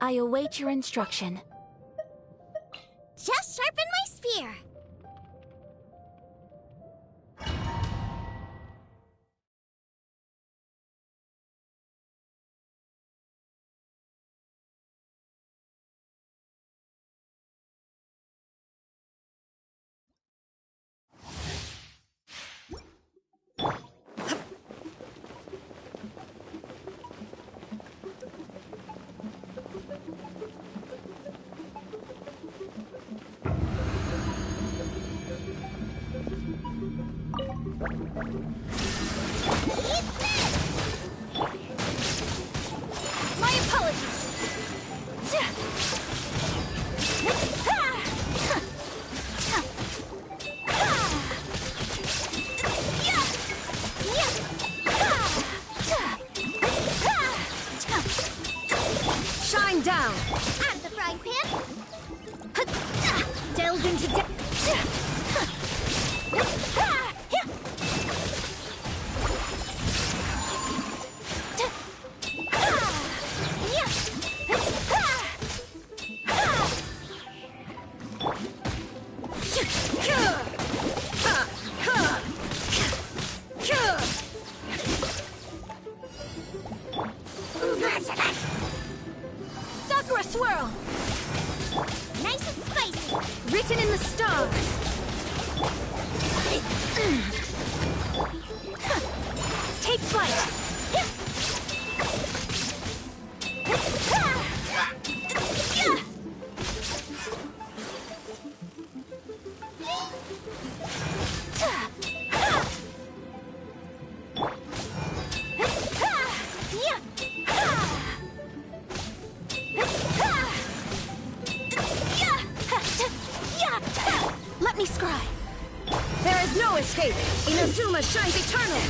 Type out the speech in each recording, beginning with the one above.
I await your instruction. Just sharpen my spear. My apologies. Shine down. Out of the frying pan. Delve into Sakura swirl. nice and spicy. Written in the stars. Take flight. Let me scry. There is no escape. Inazuma shines eternal.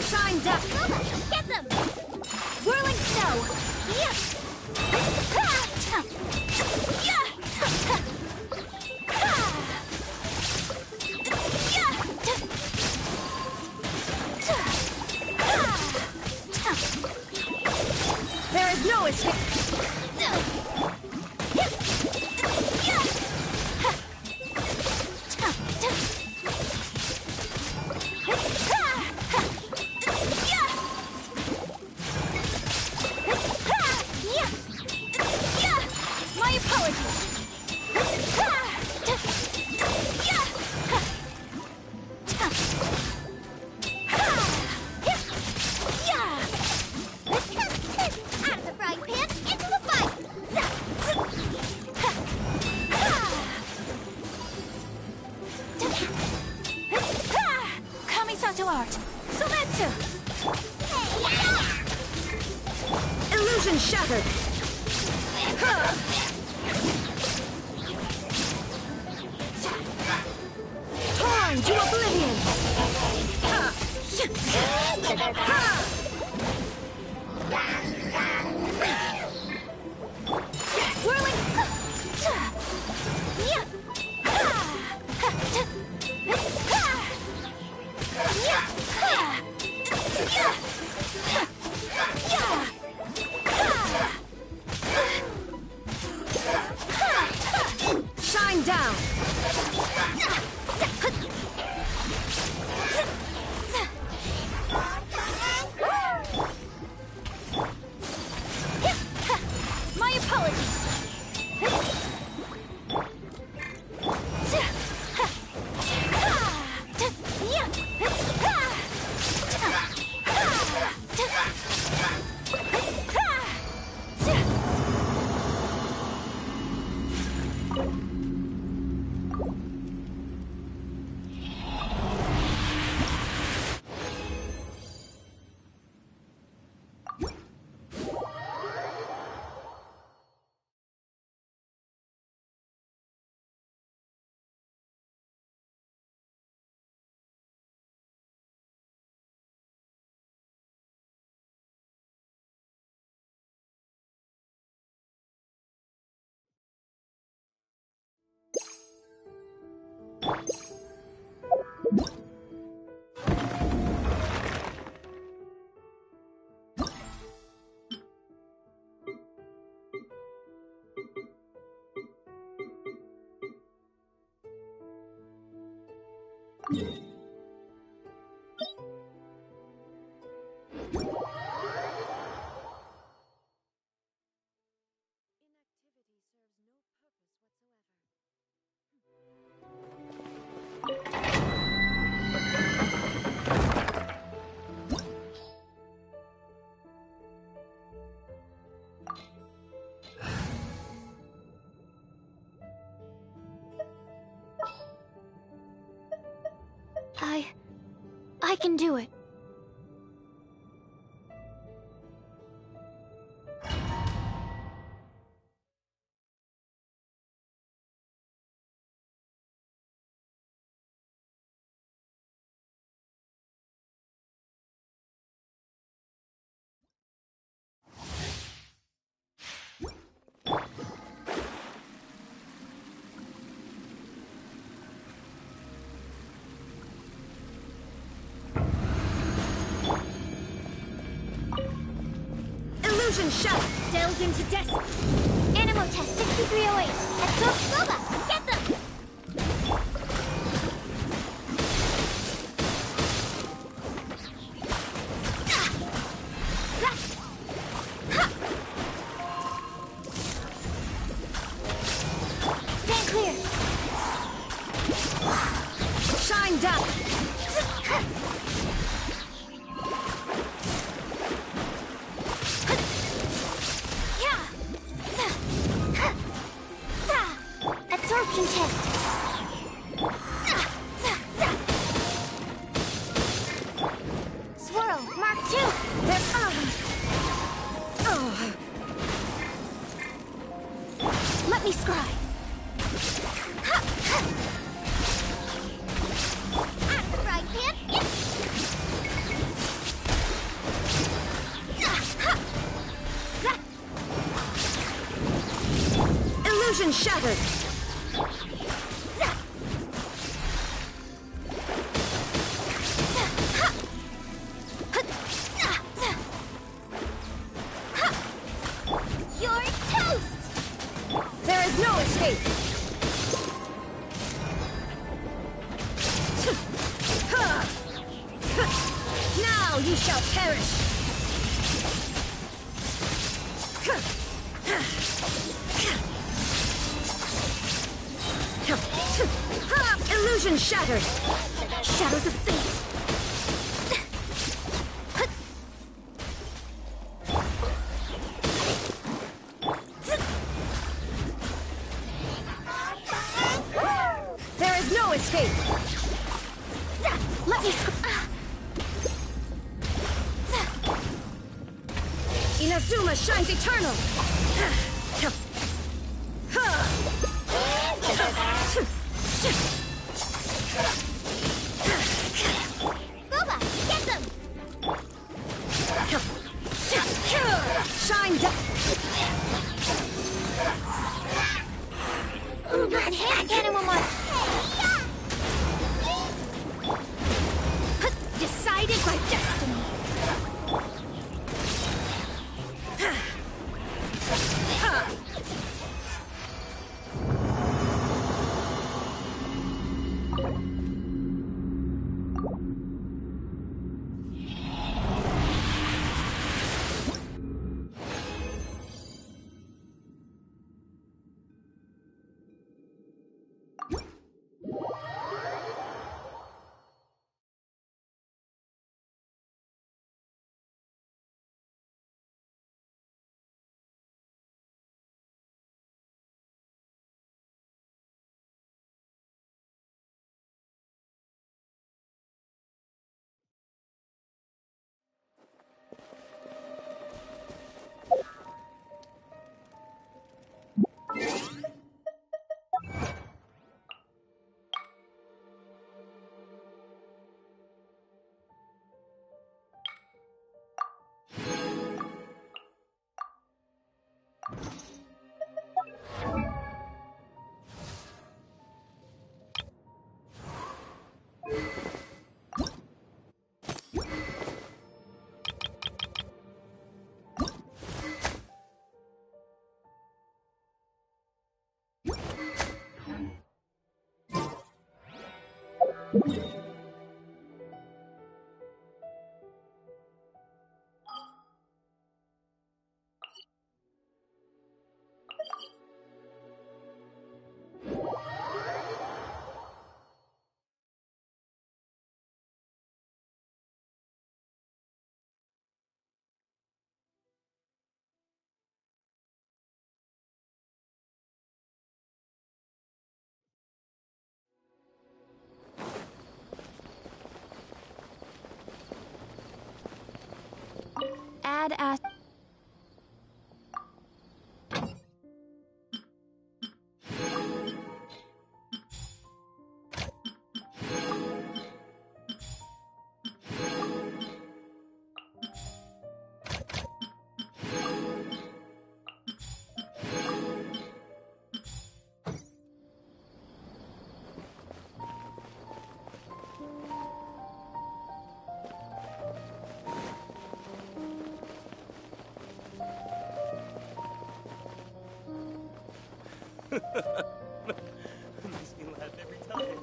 Shine down. Get them! Whirling snow! There is no escape. My apologies. Out of the frying pan, into the fight. Illusion shattered! Torn to oblivion! Whirling. Shine down! My apologies. I can do it. Illusion shot! Delved into destiny. Animal test 6308. Absorb Boba. Get them. Stand clear. Shine down! Absorption test. Swirl, Mark 2. Let me scribe. Right hand. Illusion shattered! You're toast! There is no escape! Now you shall perish! Illusion shattered! Shadows of fate. There is no escape! Let me Inazuma shines eternal! Boba, get them! Shine down! Enhanced animal monster! Decided by destiny! Add a... Makes me laugh every time.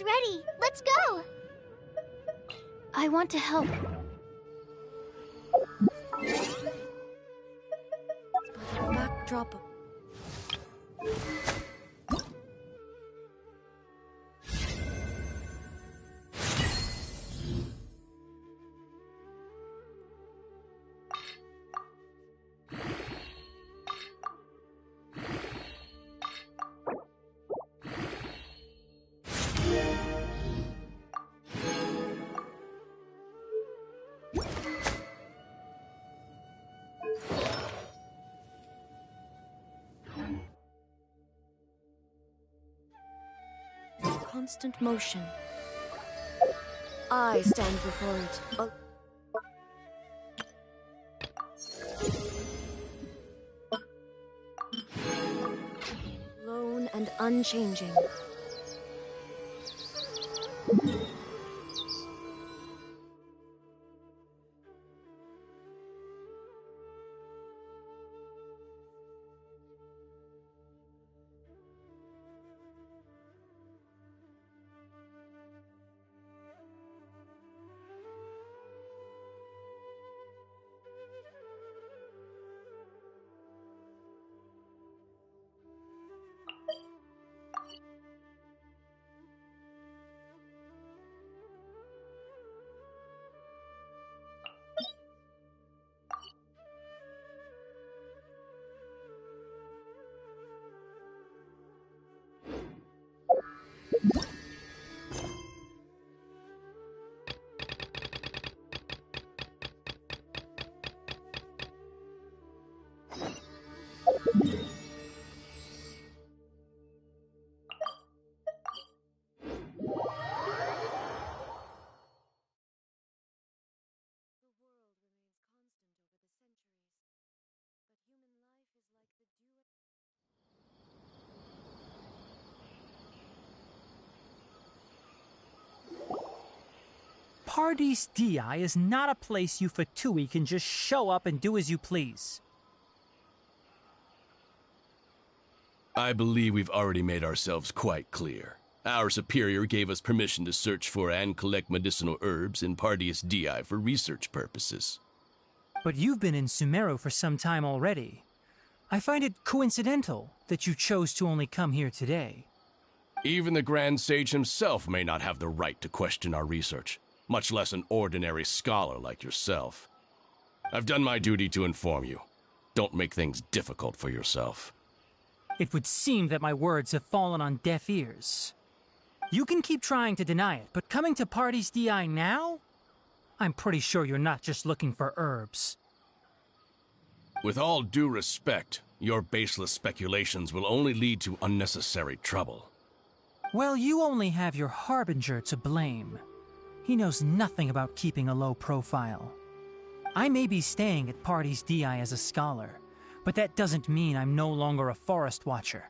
is ready. Let's go. I want to help. Backdrop. Constant motion. I stand before it. Lone and unchanging. Paradis Di is not a place you Fatui can just show up and do as you please. I believe we've already made ourselves quite clear. Our superior gave us permission to search for and collect medicinal herbs in Paradis Di for research purposes. But you've been in Sumeru for some time already. I find it coincidental that you chose to only come here today. Even the Grand Sage himself may not have the right to question our research, much less an ordinary scholar like yourself. I've done my duty to inform you. Don't make things difficult for yourself. It would seem that my words have fallen on deaf ears. You can keep trying to deny it, but coming to Paradis Di now? I'm pretty sure you're not just looking for herbs. With all due respect, your baseless speculations will only lead to unnecessary trouble. Well, you only have your Harbinger to blame. He knows nothing about keeping a low profile. I may be staying at Paradis Di as a scholar, but that doesn't mean I'm no longer a forest watcher.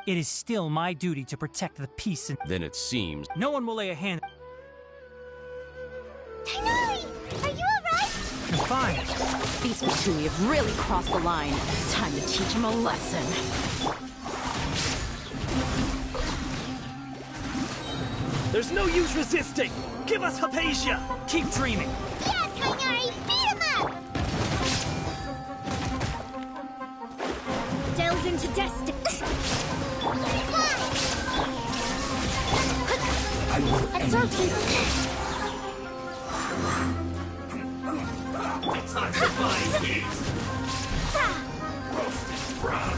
It is still my duty to protect the peace and— Then it seems— No one will lay a hand— Tainari! Are you alright? I'm fine. These Fatui have really crossed the line. Time to teach them a lesson. There's no use resisting! Give us Hypatia! Keep dreaming. Yeah, Tainari! Beat him up! Delve into destiny. Absorption! Time to find these! Roasted brown!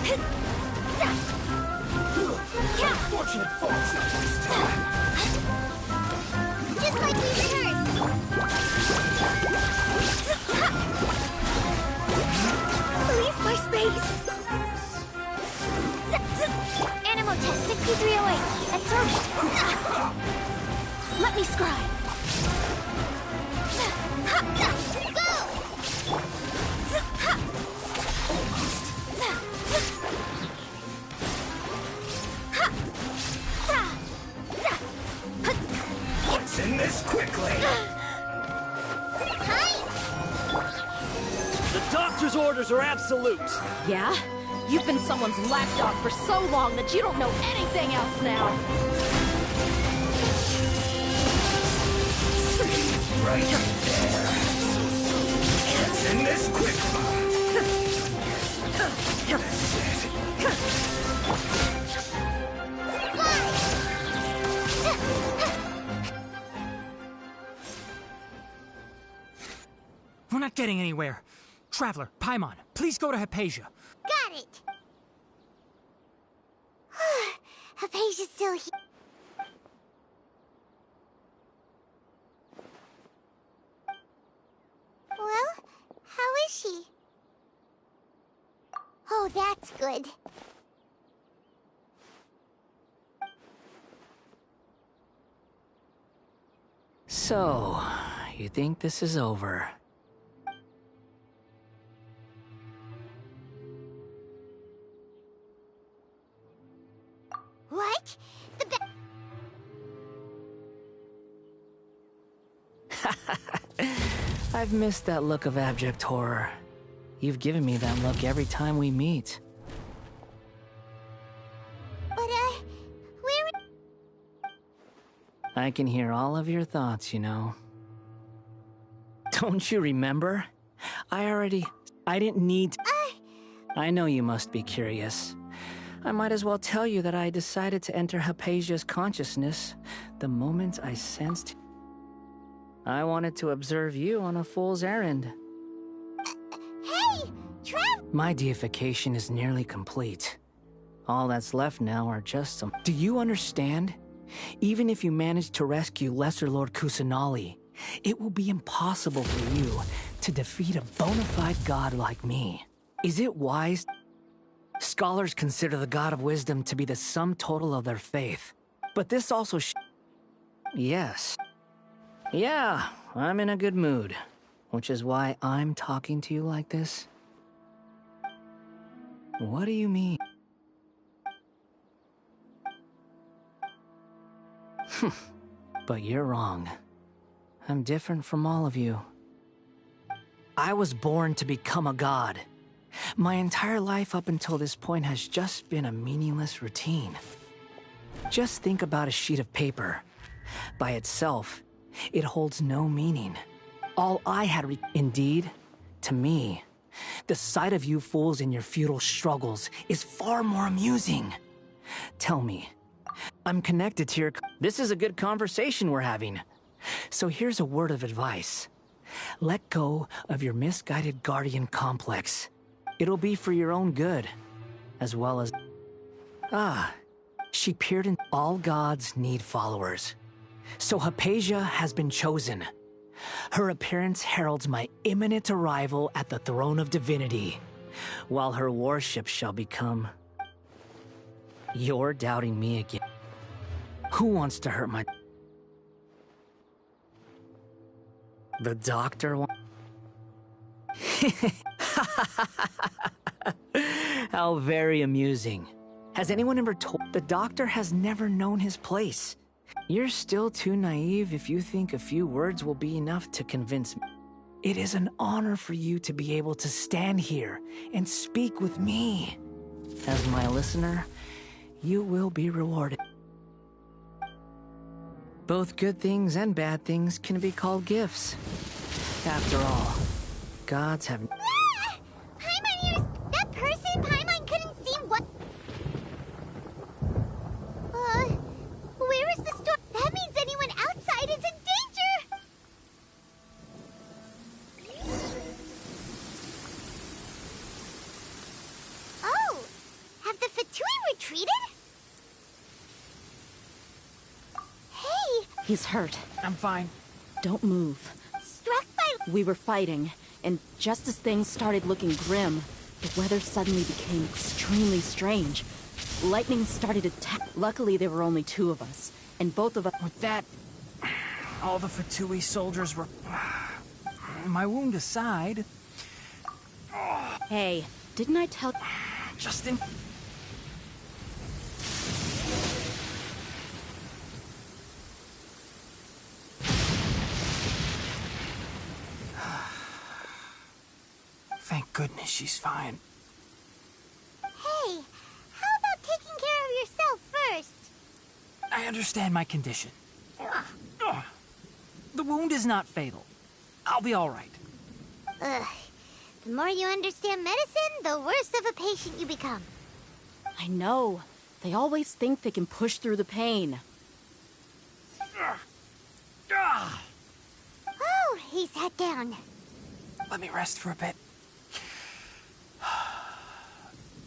Fortunate fortune! Just like we rehearsed! Leave my space. Animal test 6308. Absorption! Let me scribe. Go! What's in this quickly? The doctor's orders are absolute! Yeah? You've been someone's lapdog for so long that you don't know anything else now. In this quick. We're not getting anywhere. Traveler, Paimon, please go to Hypatia. Got it! Hypatia's still here. Well, how is she? Oh, that's good. So, you think this is over? What? I've missed that look of abject horror. You've given me that look every time we meet. But, where... I can hear all of your thoughts, you know. Don't you remember? I didn't need... I know you must be curious. I might as well tell you that I decided to enter Hypatia's consciousness the moment I sensed... I wanted to observe you on a fool's errand. Hey! Trav... My deification is nearly complete. All that's left now are just some... Do you understand? Even if you manage to rescue Lesser Lord Kusanali, it will be impossible for you to defeat a bona fide god like me. Is it wise? Scholars consider the God of Wisdom to be the sum total of their faith. But this also Yes. Yeah, I'm in a good mood. Which is why I'm talking to you like this. What do you mean? But you're wrong. I'm different from all of you. I was born to become a god. My entire life up until this point has just been a meaningless routine. Just think about a sheet of paper. By itself, it holds no meaning. All I had Indeed, to me, the sight of you fools in your futile struggles is far more amusing. Tell me, I'm connected to your... This is a good conversation we're having. So here's a word of advice. Let go of your misguided guardian complex. It'll be for your own good, as well as... She peered in... All gods need followers. So Hypatia has been chosen. Her appearance heralds my imminent arrival at the throne of divinity, while her worship shall become... You're doubting me again. Who wants to hurt my... The doctor How very amusing. Has anyone ever told... The doctor has never known his place. You're still too naive if you think a few words will be enough to convince me. It is an honor for you to be able to stand here and speak with me. As my listener, you will be rewarded. Both good things and bad things can be called gifts. After all, gods have... Paimon, that person Paimon couldn't see what... Where is the storm? That means anyone outside is in danger! Oh, have the Fatui retreated? Hey! He's hurt. I'm fine. Don't move. Struck by... We were fighting, and just as things started looking grim, the weather suddenly became extremely strange. Lightning started attack. Luckily, there were only two of us, and both of us... With that, all the Fatui soldiers were... My wound aside... Hey, didn't I tell... Justin... Thank goodness she's fine. Hey, how about taking care of yourself first? I understand my condition. The The wound is not fatal. I'll be all right. Ugh. The more you understand medicine, the worse of a patient you become. I know. They always think they can push through the pain. Oh, he sat down. Let me rest for a bit.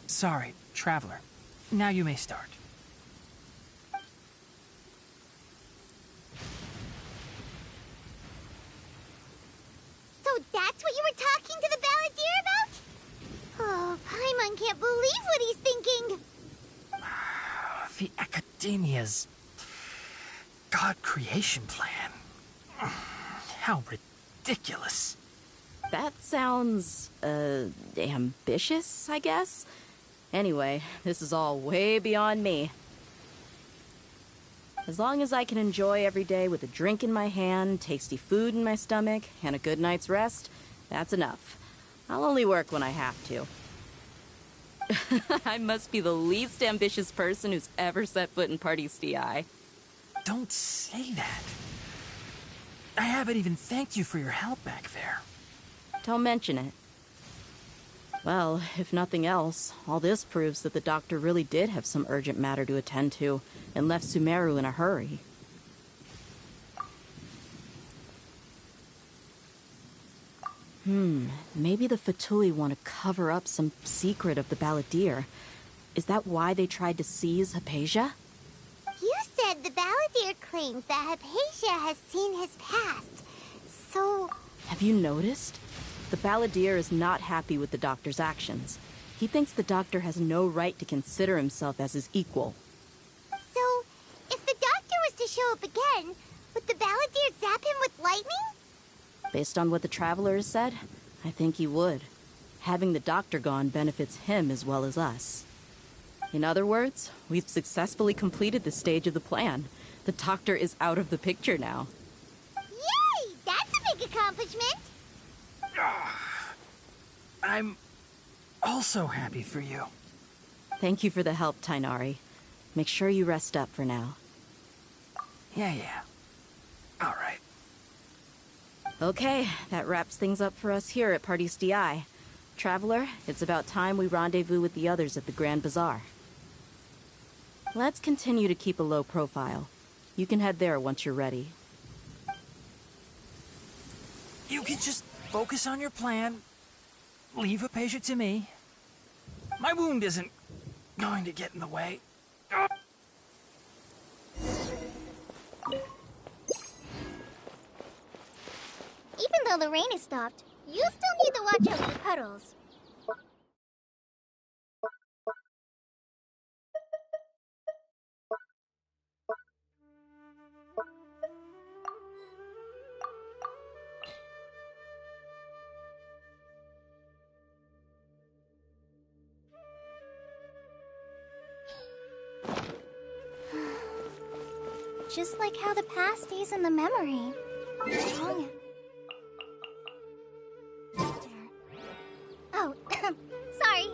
Sorry, Traveler. Now you may start. So that's what you were talking to the Balladeer about? Oh, Paimon can't believe what he's thinking. The Academia's God creation plan. How ridiculous. That sounds, ambitious, I guess? Anyway, this is all way beyond me. As long as I can enjoy every day with a drink in my hand, tasty food in my stomach, and a good night's rest, that's enough. I'll only work when I have to. I must be the least ambitious person who's ever set foot in Party's DI. Don't say that. I haven't even thanked you for your help back there. Don't mention it. Well, if nothing else, all this proves that the doctor really did have some urgent matter to attend to, and left Sumeru in a hurry. Maybe the Fatui want to cover up some secret of the Balladeer. Is that why they tried to seize Hypatia? You said the Balladeer claims that Hypatia has seen his past. So, Have you noticed? The Balladeer is not happy with the doctor's actions. He thinks the doctor has no right to consider himself as his equal. so, if the doctor was to show up again, would the Balladeer zap him with lightning? Based on what the Traveler has said, I think he would. Having the doctor gone benefits him as well as us. In other words, we've successfully completed this stage of the plan. The doctor is out of the picture now. Yay! That's a big accomplishment! I'm also happy for you. Thank you for the help, Tainari. Make sure you rest up for now. Yeah. All right. Okay, that wraps things up for us here at Party's DI. Traveler, it's about time we rendezvous with the others at the Grand Bazaar. Let's continue to keep a low profile. You can head there once you're ready. You can just focus on your plan. Leave Hypatia to me. My wound isn't going to get in the way. Even though the rain has stopped, you still need to watch out for puddles. Just like how the past stays in the memory. Long after. Oh, sorry.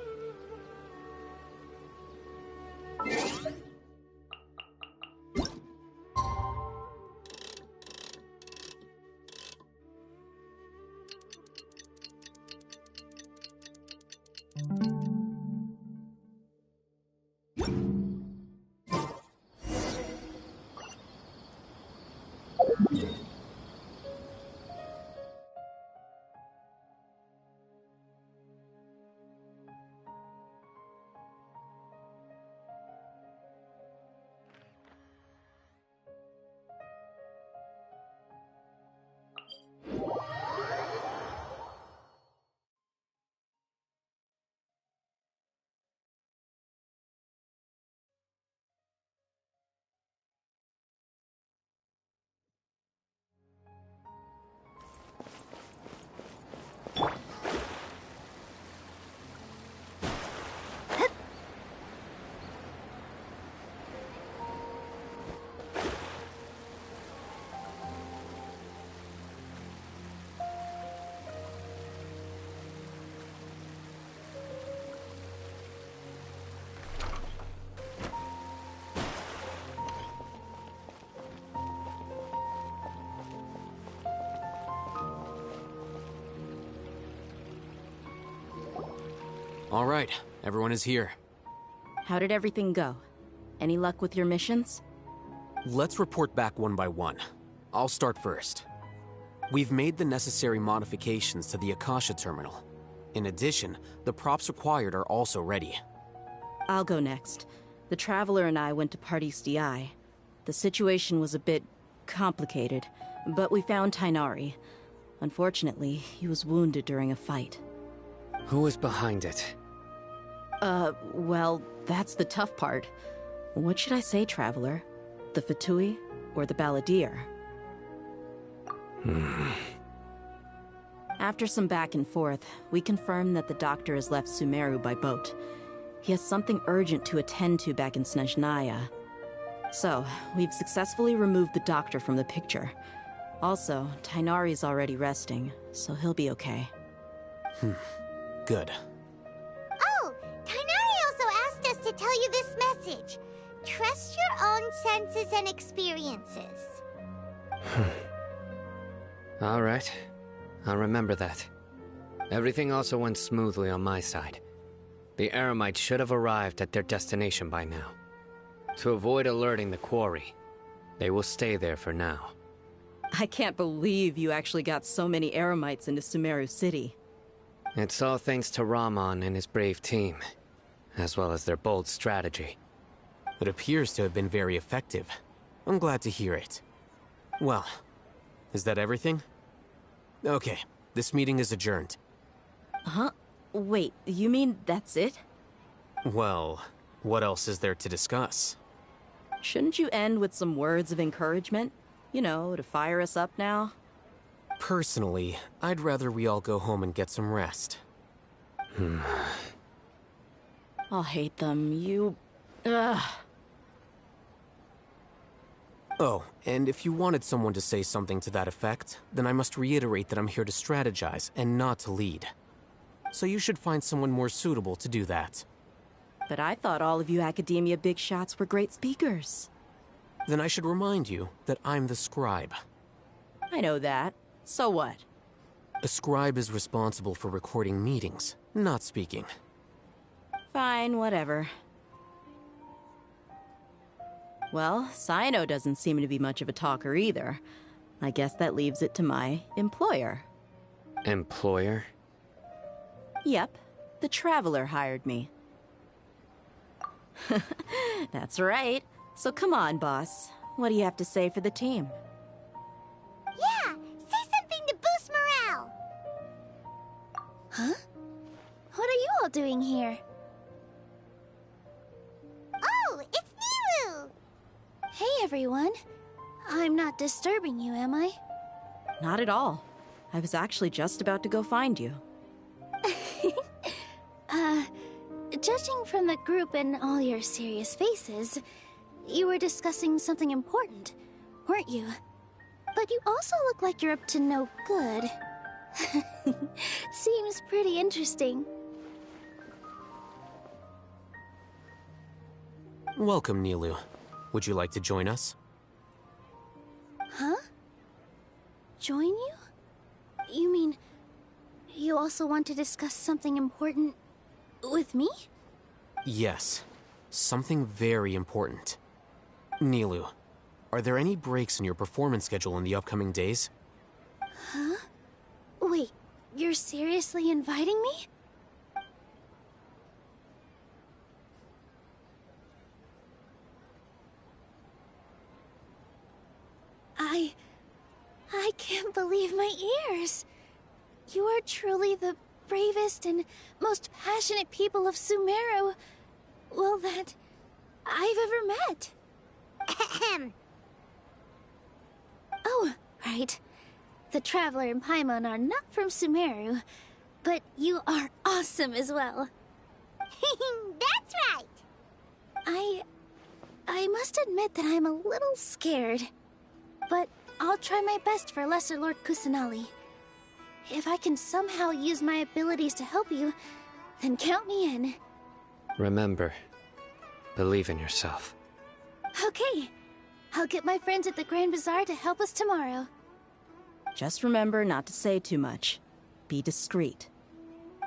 All right, everyone is here. How did everything go? Any luck with your missions? Let's report back one by one. I'll start first. We've made the necessary modifications to the Akasha terminal. In addition, the props required are also ready. I'll go next. The Traveler and I went to Party's DI. The situation was a bit complicated, but we found Tainari. Unfortunately, he was wounded during a fight. Who was behind it? Well, that's the tough part. What should I say, Traveler? The Fatui or the Balladeer? After some back and forth, we confirmed that the doctor has left Sumeru by boat. He has something urgent to attend to back in Snezhnaya. So, we've successfully removed the doctor from the picture. Also, Tainari's already resting, so he'll be okay. Good. Oh, Tainari also asked us to tell you this message. Trust your own senses and experiences. All right. I'll remember that. Everything also went smoothly on my side. The Eremites should have arrived at their destination by now. To avoid alerting the quarry, they will stay there for now. I can't believe you actually got so many Eremites into Sumeru City. It's all thanks to Rahman and his brave team, as well as their bold strategy. It appears to have been very effective. I'm glad to hear it. Well, is that everything? Okay, this meeting is adjourned. Huh? Wait, you mean that's it? Well, what else is there to discuss? Shouldn't you end with some words of encouragement? You know, to fire us up now? Personally, I'd rather we all go home and get some rest. I'll hate them. Ugh. Oh, and if you wanted someone to say something to that effect, then I must reiterate that I'm here to strategize and not to lead. So you should find someone more suitable to do that. But I thought all of you Academia big shots were great speakers. Then I should remind you that I'm the scribe. I know that. So what? A scribe is responsible for recording meetings, not speaking. Fine, whatever. Well, Cyno doesn't seem to be much of a talker either. I guess that leaves it to my employer. Employer? Yep, the Traveler hired me. That's right. So come on, boss. What do you have to say for the team? Yeah, say something to boost morale. Huh? What are you all doing here? Oh, it's Nilu! Hey, everyone. I'm not disturbing you, am I? Not at all. I was actually just about to go find you. Judging from the group and all your serious faces, you were discussing something important, weren't you? But you also look like you're up to no good. Seems pretty interesting. Welcome, Nilu. Would you like to join us? Huh? Join you? You mean, you also want to discuss something important with me? Yes. Something very important. Nilu, are there any breaks in your performance schedule in the upcoming days? Huh? Wait, you're seriously inviting me? I can't believe my ears. You are truly the bravest and most passionate people of Sumeru, well, that I've ever met. Ahem. Oh, right. The Traveler and Paimon are not from Sumeru, but you are awesome as well. That's right. I must admit that I'm a little scared, but I'll try my best for Lesser Lord Kusanali. If I can somehow use my abilities to help you, then count me in. Remember, believe in yourself. Okay. I'll get my friends at the Grand Bazaar to help us tomorrow. Just remember not to say too much. Be discreet.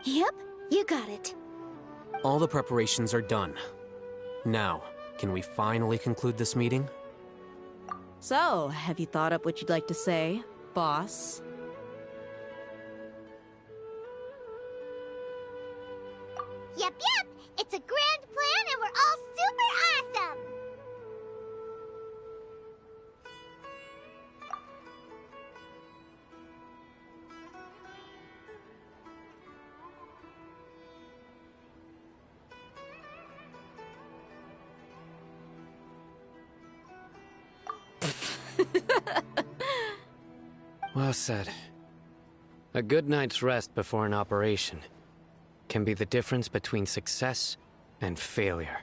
Yep, you got it. All the preparations are done. Now, can we finally conclude this meeting? So, have you thought up what you'd like to say, boss? Yep, yep! It's a grand plan and we're all super awesome! Well said. A good night's rest before an operation can be the difference between success and failure.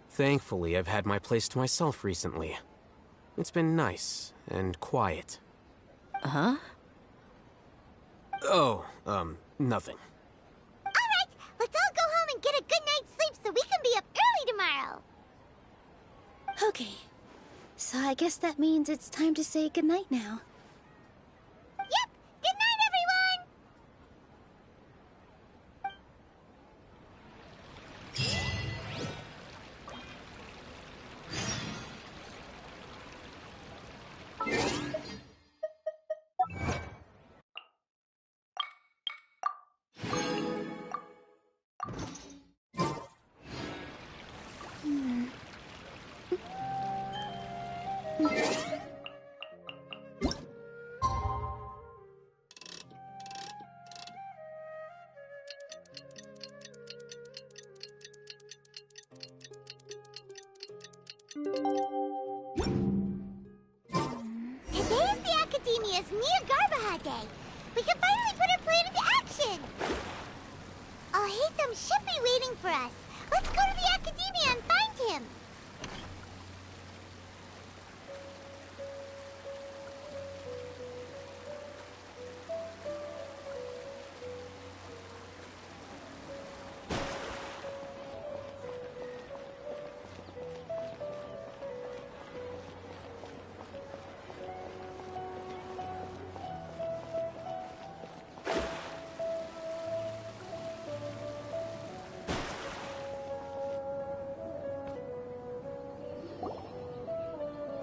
Thankfully, I've had my place to myself recently. It's been nice and quiet. Huh? Oh, nothing. Alright, let's all go home and get a good night's sleep so we can be up early tomorrow! Okay, so I guess that means it's time to say goodnight now. Yep! Good night, everyone! Today is the Academia's Niagarbaha Day. We can finally put our plan into action. Hatham should be waiting for us. Let's go to the Academia and find him.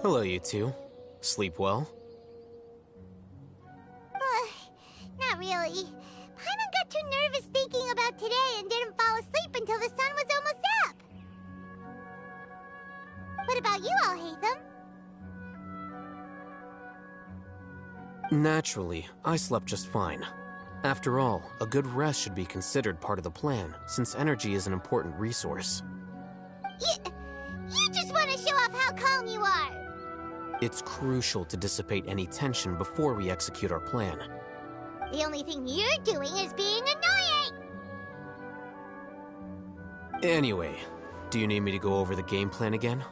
Hello, you two. Sleep well? Not really. Paimon got too nervous thinking about today and didn't fall asleep until the sun was almost up. What about you all, Hatham? Naturally, I slept just fine. After all, a good rest should be considered part of the plan, since energy is an important resource. You just want to show off how calm you are. It's crucial to dissipate any tension before we execute our plan. The only thing you're doing is being annoying. Anyway, do you need me to go over the game plan again?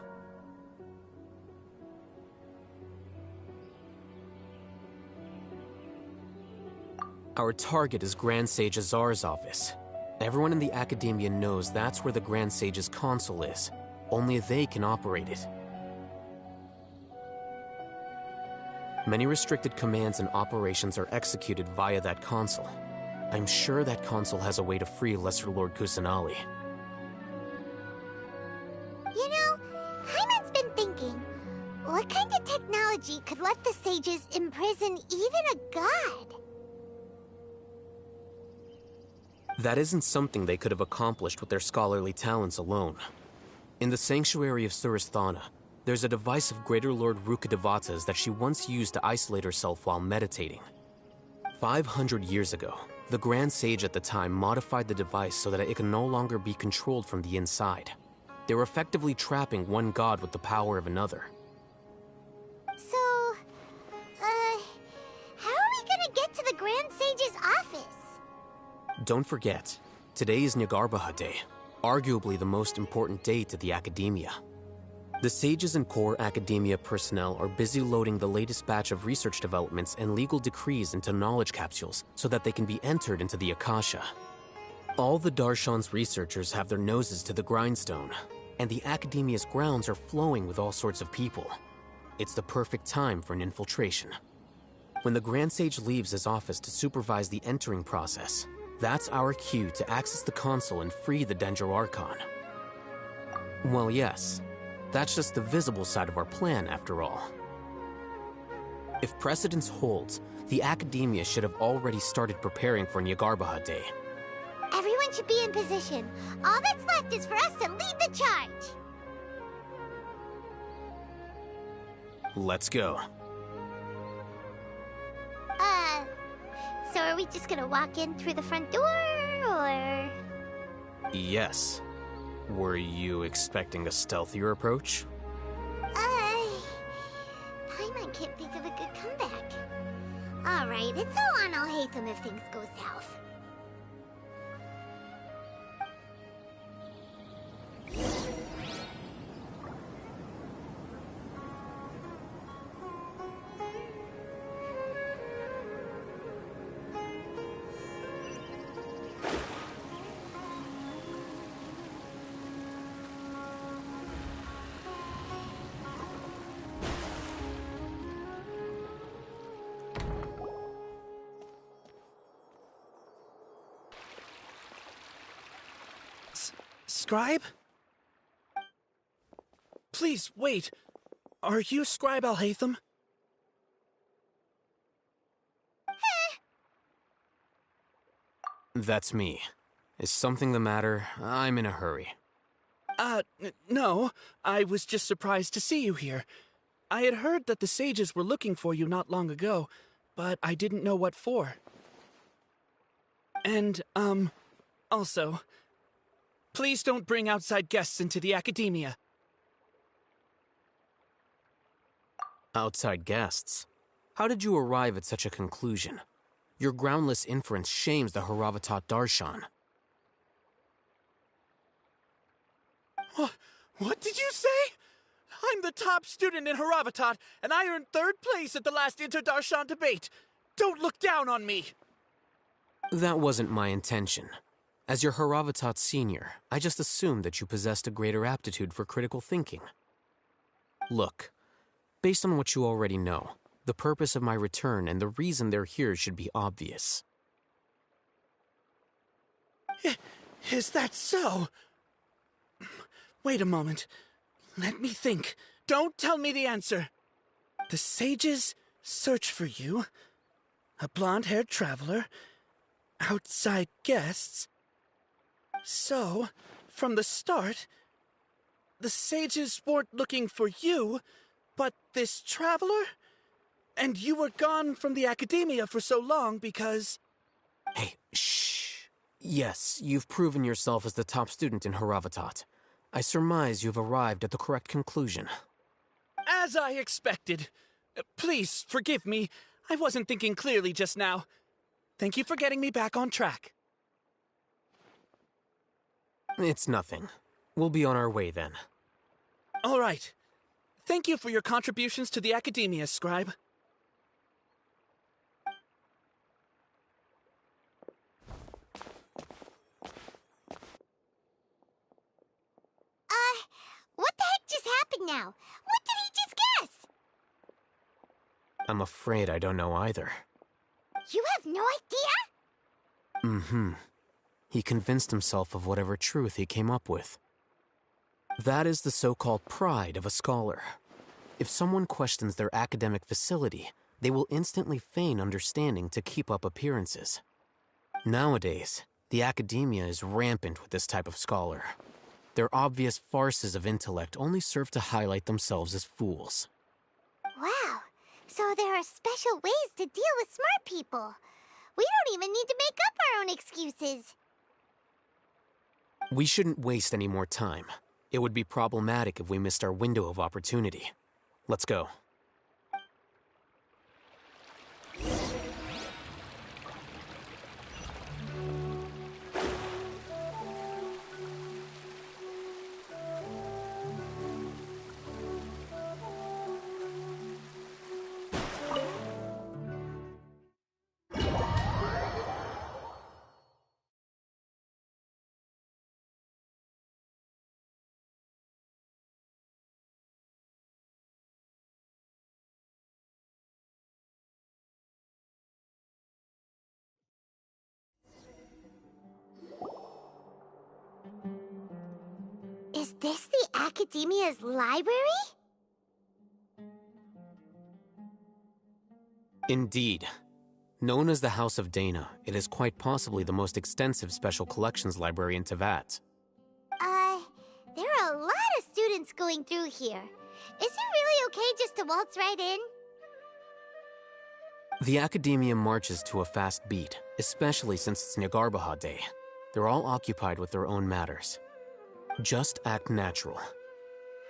Our target is Grand Sage Azar's office. Everyone in the Academia knows that's where the Grand Sage's console is. Only they can operate it. Many restricted commands and operations are executed via that console. I'm sure that console has a way to free Lesser Lord Kusanali. You know, Paimon's been thinking, what kind of technology could let the sages imprison even a god? That isn't something they could have accomplished with their scholarly talents alone. In the Sanctuary of Suristhana, there's a device of Greater Lord Rukkhadevata's that she once used to isolate herself while meditating. 500 years ago, the Grand Sage at the time modified the device so that it could no longer be controlled from the inside. They were effectively trapping one god with the power of another. So, how are we gonna get to the Grand Sage's office? Don't forget, today is Niagarbaha Day, arguably the most important day to the Academia. The sages and core Academia personnel are busy loading the latest batch of research developments and legal decrees into knowledge capsules so that they can be entered into the Akasha. All the Darshan's researchers have their noses to the grindstone, and the Academia's grounds are flowing with all sorts of people. It's the perfect time for an infiltration. When the Grand Sage leaves his office to supervise the entering process, That's our cue to access the console and free the Dendro Archon. Well, yes. That's just the visible side of our plan, after all. If precedence holds, the Academia should have already started preparing for Nyagarbahad Day. Everyone should be in position. All that's left is for us to lead the charge. Let's go. So are we just gonna walk in through the front door, or...? Yes. Were you expecting a stealthier approach? Paimon can't think of a good comeback. Alright, it's all on Alhaitham if things go south. Scribe? Please, wait. Are you Scribe Alhaitham? That's me. Is something the matter? I'm in a hurry. No. I was just surprised to see you here. I had heard that the sages were looking for you not long ago, but I didn't know what for. And, also, please don't bring outside guests into the Academia. Outside guests? How did you arrive at such a conclusion? Your groundless inference shames the Haravatat Darshan. What did you say? I'm the top student in Haravatat, and I earned 3rd place at the last Inter-Darshan debate. Don't look down on me! That wasn't my intention. As your Haravatat senior, I just assumed that you possessed a greater aptitude for critical thinking. Look, based on what you already know, the purpose of my return and the reason they're here should be obvious. Is that so? Wait a moment. Let me think. Don't tell me the answer. The sages search for you. A blonde-haired traveler. Outside guests. So, from the start, the sages weren't looking for you, but this traveler? And you were gone from the Academia for so long because... Hey, shh. Yes, you've proven yourself as the top student in Haravatat. I surmise you've arrived at the correct conclusion. As I expected. Please, forgive me. I wasn't thinking clearly just now. Thank you for getting me back on track. It's nothing. We'll be on our way then. All right. Thank you for your contributions to the Academia, Scribe. What the heck just happened now? What did he just guess? I'm afraid I don't know either. You have no idea? Mm-hmm. He convinced himself of whatever truth he came up with. That is the so-called pride of a scholar. If someone questions their academic facility, they will instantly feign understanding to keep up appearances. Nowadays, the Academia is rampant with this type of scholar. Their obvious farces of intellect only serve to highlight themselves as fools. Wow, so there are special ways to deal with smart people. We don't even need to make up our own excuses. We shouldn't waste any more time. It would be problematic if we missed our window of opportunity. Let's go. this the Academia's library? Indeed. Known as the House of Dana, it is quite possibly the most extensive special collections library in Teyvat. There are a lot of students going through here. Is it really okay just to waltz right in? The Academia marches to a fast beat, especially since it's Nyargarbaha Day. They're all occupied with their own matters. Just act natural.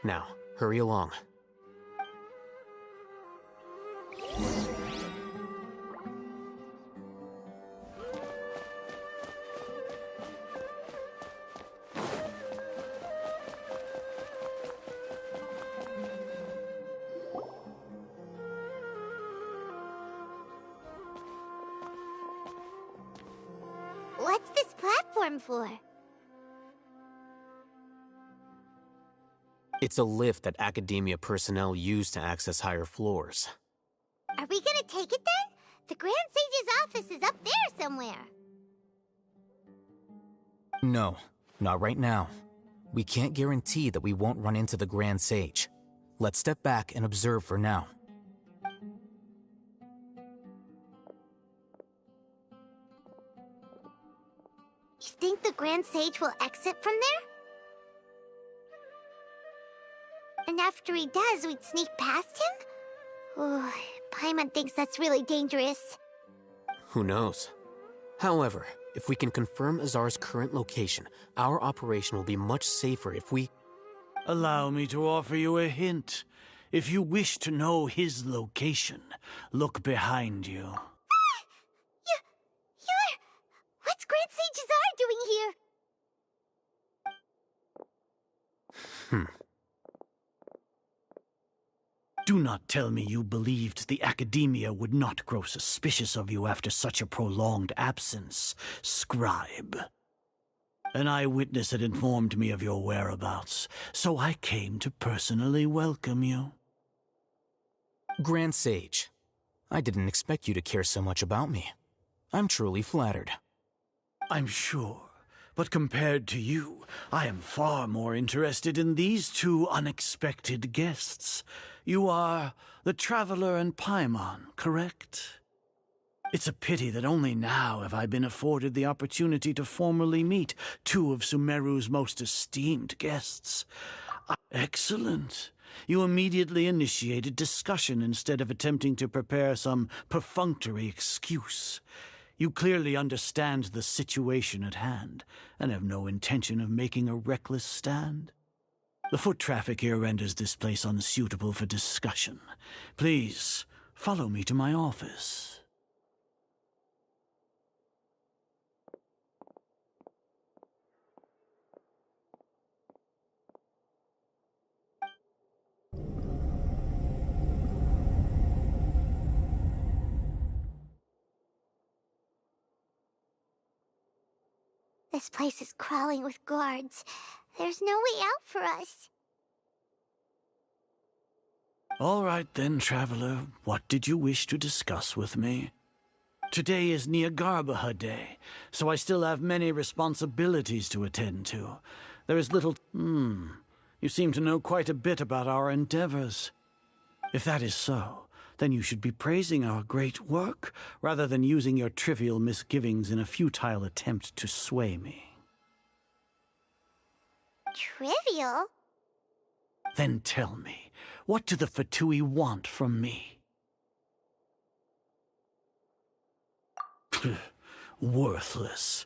Now, hurry along. What's this platform for? It's a lift that Academia personnel use to access higher floors. Are we gonna take it then? The Grand Sage's office is up there somewhere. No, not right now. We can't guarantee that we won't run into the Grand Sage. Let's step back and observe for now. You think the Grand Sage will exit from there? And after he does, we'd sneak past him? Oh, Paimon thinks that's really dangerous. Who knows? However, if we can confirm Azar's current location, our operation will be much safer if we... Allow me to offer you a hint. If you wish to know his location, look behind you. You're... What's Grand Sage Azar doing here? Do not tell me you believed the Academia would not grow suspicious of you after such a prolonged absence, scribe. An eyewitness had informed me of your whereabouts, so I came to personally welcome you. Grand Sage, I didn't expect you to care so much about me. I'm truly flattered. I'm sure, but compared to you, I am far more interested in these two unexpected guests. You are the Traveler and Paimon, correct? It's a pity that only now have I been afforded the opportunity to formally meet two of Sumeru's most esteemed guests. Excellent. You immediately initiated discussion instead of attempting to prepare some perfunctory excuse. You clearly understand the situation at hand, and have no intention of making a reckless stand. The foot traffic here renders this place unsuitable for discussion. Please, follow me to my office. This place is crawling with guards. There's no way out for us. All right then, Traveler. What did you wish to discuss with me? Today is Nyargarbaha Day, so I still have many responsibilities to attend to. There is little... You seem to know quite a bit about our endeavors. If that is so, then you should be praising our great work, rather than using your trivial misgivings in a futile attempt to sway me. Trivial? Then tell me, what do the Fatui want from me? Worthless.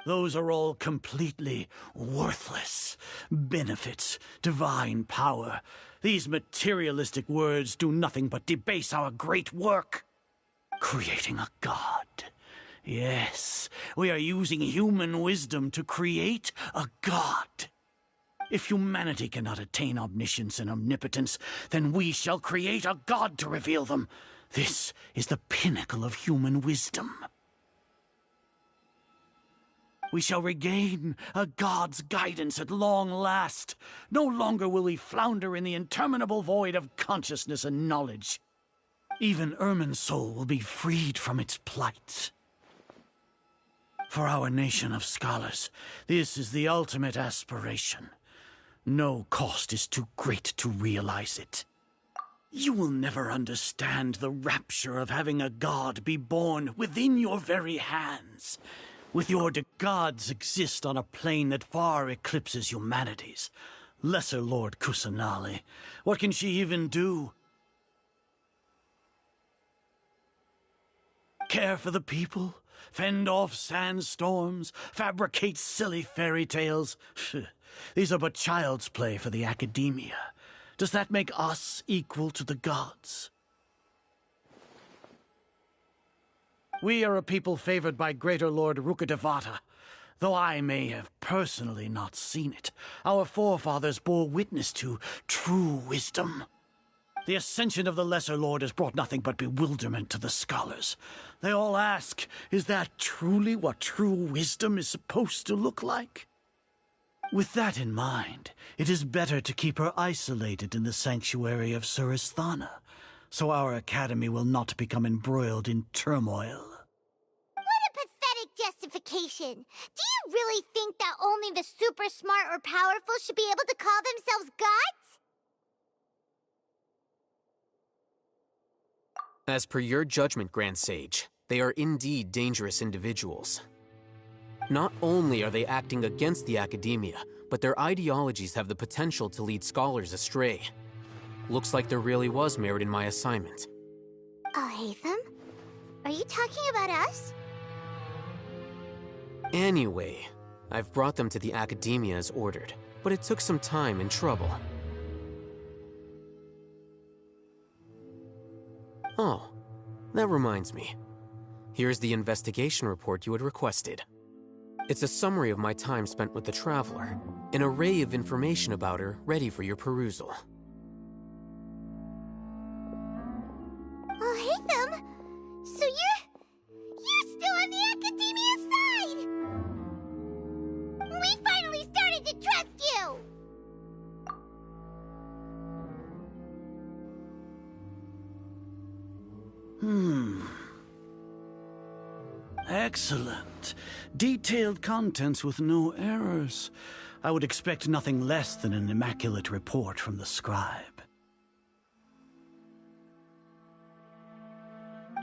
Those are all completely worthless. Benefits, divine power. These materialistic words do nothing but debase our great work. Creating a god. Yes, we are using human wisdom to create a god. If humanity cannot attain omniscience and omnipotence, then we shall create a god to reveal them. This is the pinnacle of human wisdom. We shall regain a god's guidance at long last. No longer will we flounder in the interminable void of consciousness and knowledge. Even Irminsul will be freed from its plight. For our nation of scholars, this is the ultimate aspiration. No cost is too great to realize it. You will never understand the rapture of having a god be born within your very hands. With your gods exist on a plane that far eclipses humanity's. Lesser Lord Kusanali, what can she even do? Care for the people? Fend off sandstorms? Fabricate silly fairy tales? These are but child's play for the academia. Does that make us equal to the gods? We are a people favored by Greater Lord Rukkhadevata. Though I may have personally not seen it, our forefathers bore witness to true wisdom. The ascension of the Lesser Lord has brought nothing but bewilderment to the scholars. They all ask, is that truly what true wisdom is supposed to look like? With that in mind, it is better to keep her isolated in the sanctuary of Suristhana, so our academy will not become embroiled in turmoil. What a pathetic justification! Do you really think that only the super smart or powerful should be able to call themselves gods? As per your judgment, Grand Sage, they are indeed dangerous individuals. Not only are they acting against the academia, but their ideologies have the potential to lead scholars astray. Looks like there really was merit in my assignment. Hatham? Are you talking about us? Anyway, I've brought them to the academia as ordered, but it took some time and trouble. Oh, that reminds me. Here's the investigation report you had requested. It's a summary of my time spent with the Traveler, an array of information about her ready for your perusal. Oh, Hatham! So you're still on the academia side! We finally started to trust you! Excellent. Detailed contents with no errors. I would expect nothing less than an immaculate report from the scribe.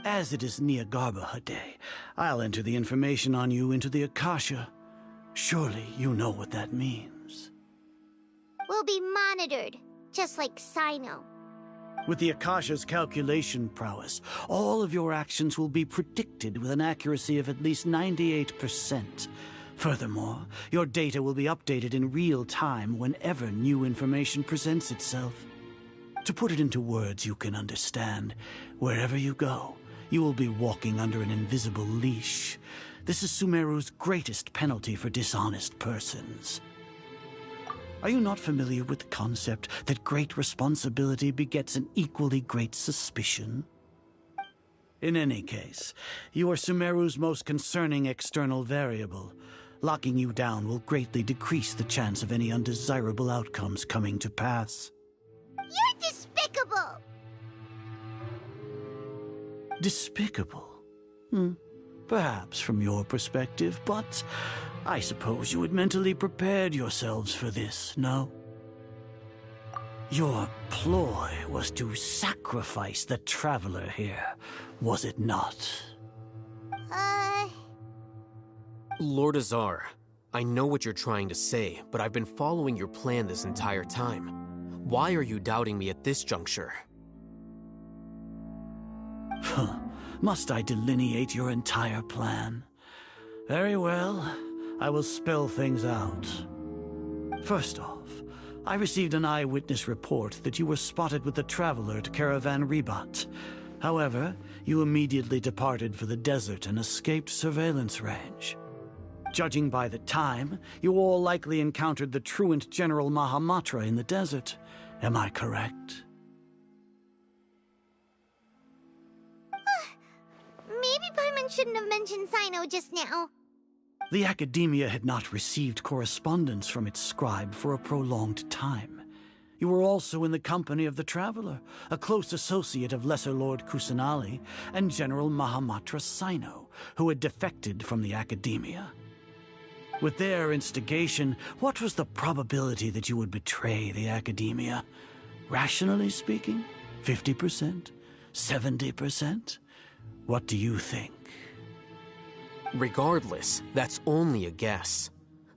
As it is Niagarbaha Day, I'll enter the information on you into the Akasha. Surely you know what that means. We'll be monitored, just like Sino. With the Akasha's calculation prowess, all of your actions will be predicted with an accuracy of at least 98%. Furthermore, your data will be updated in real time whenever new information presents itself. To put it into words you can understand, wherever you go, you will be walking under an invisible leash. This is Sumeru's greatest penalty for dishonest persons. Are you not familiar with the concept that great responsibility begets an equally great suspicion? In any case, you are Sumeru's most concerning external variable. Locking you down will greatly decrease the chance of any undesirable outcomes coming to pass. You're despicable! Despicable? Perhaps from your perspective, but I suppose you had mentally prepared yourselves for this, no? Your ploy was to sacrifice the Traveler here, was it not? Lord Azar, I know what you're trying to say, but I've been following your plan this entire time. Why are you doubting me at this juncture? Must I delineate your entire plan? Very well, I will spell things out. First off, I received an eyewitness report that you were spotted with the Traveler at Caravan Ribat. However, you immediately departed for the desert and escaped surveillance range. Judging by the time, you all likely encountered the truant General Mahamatra in the desert. Am I correct? Maybe Paimon shouldn't have mentioned Sino just now. The Academia had not received correspondence from its scribe for a prolonged time. You were also in the company of the Traveler, a close associate of Lesser Lord Kusanali and General Mahamatra Sino, who had defected from the Academia. With their instigation, what was the probability that you would betray the Academia? Rationally speaking, 50%? 70%? What do you think? Regardless, that's only a guess.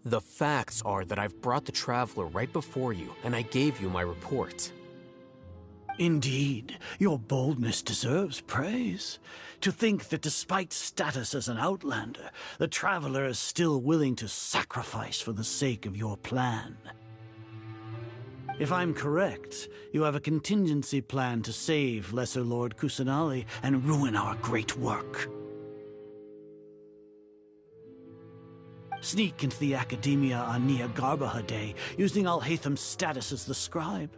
The facts are that I've brought the Traveler right before you, and I gave you my report. Indeed, your boldness deserves praise. To think that despite status as an outlander, the Traveler is still willing to sacrifice for the sake of your plan. If I'm correct, you have a contingency plan to save Lesser Lord Kusanali and ruin our great work. Sneak into the Academia on Nia Garbaha Day, using Alhaitham's status as the scribe,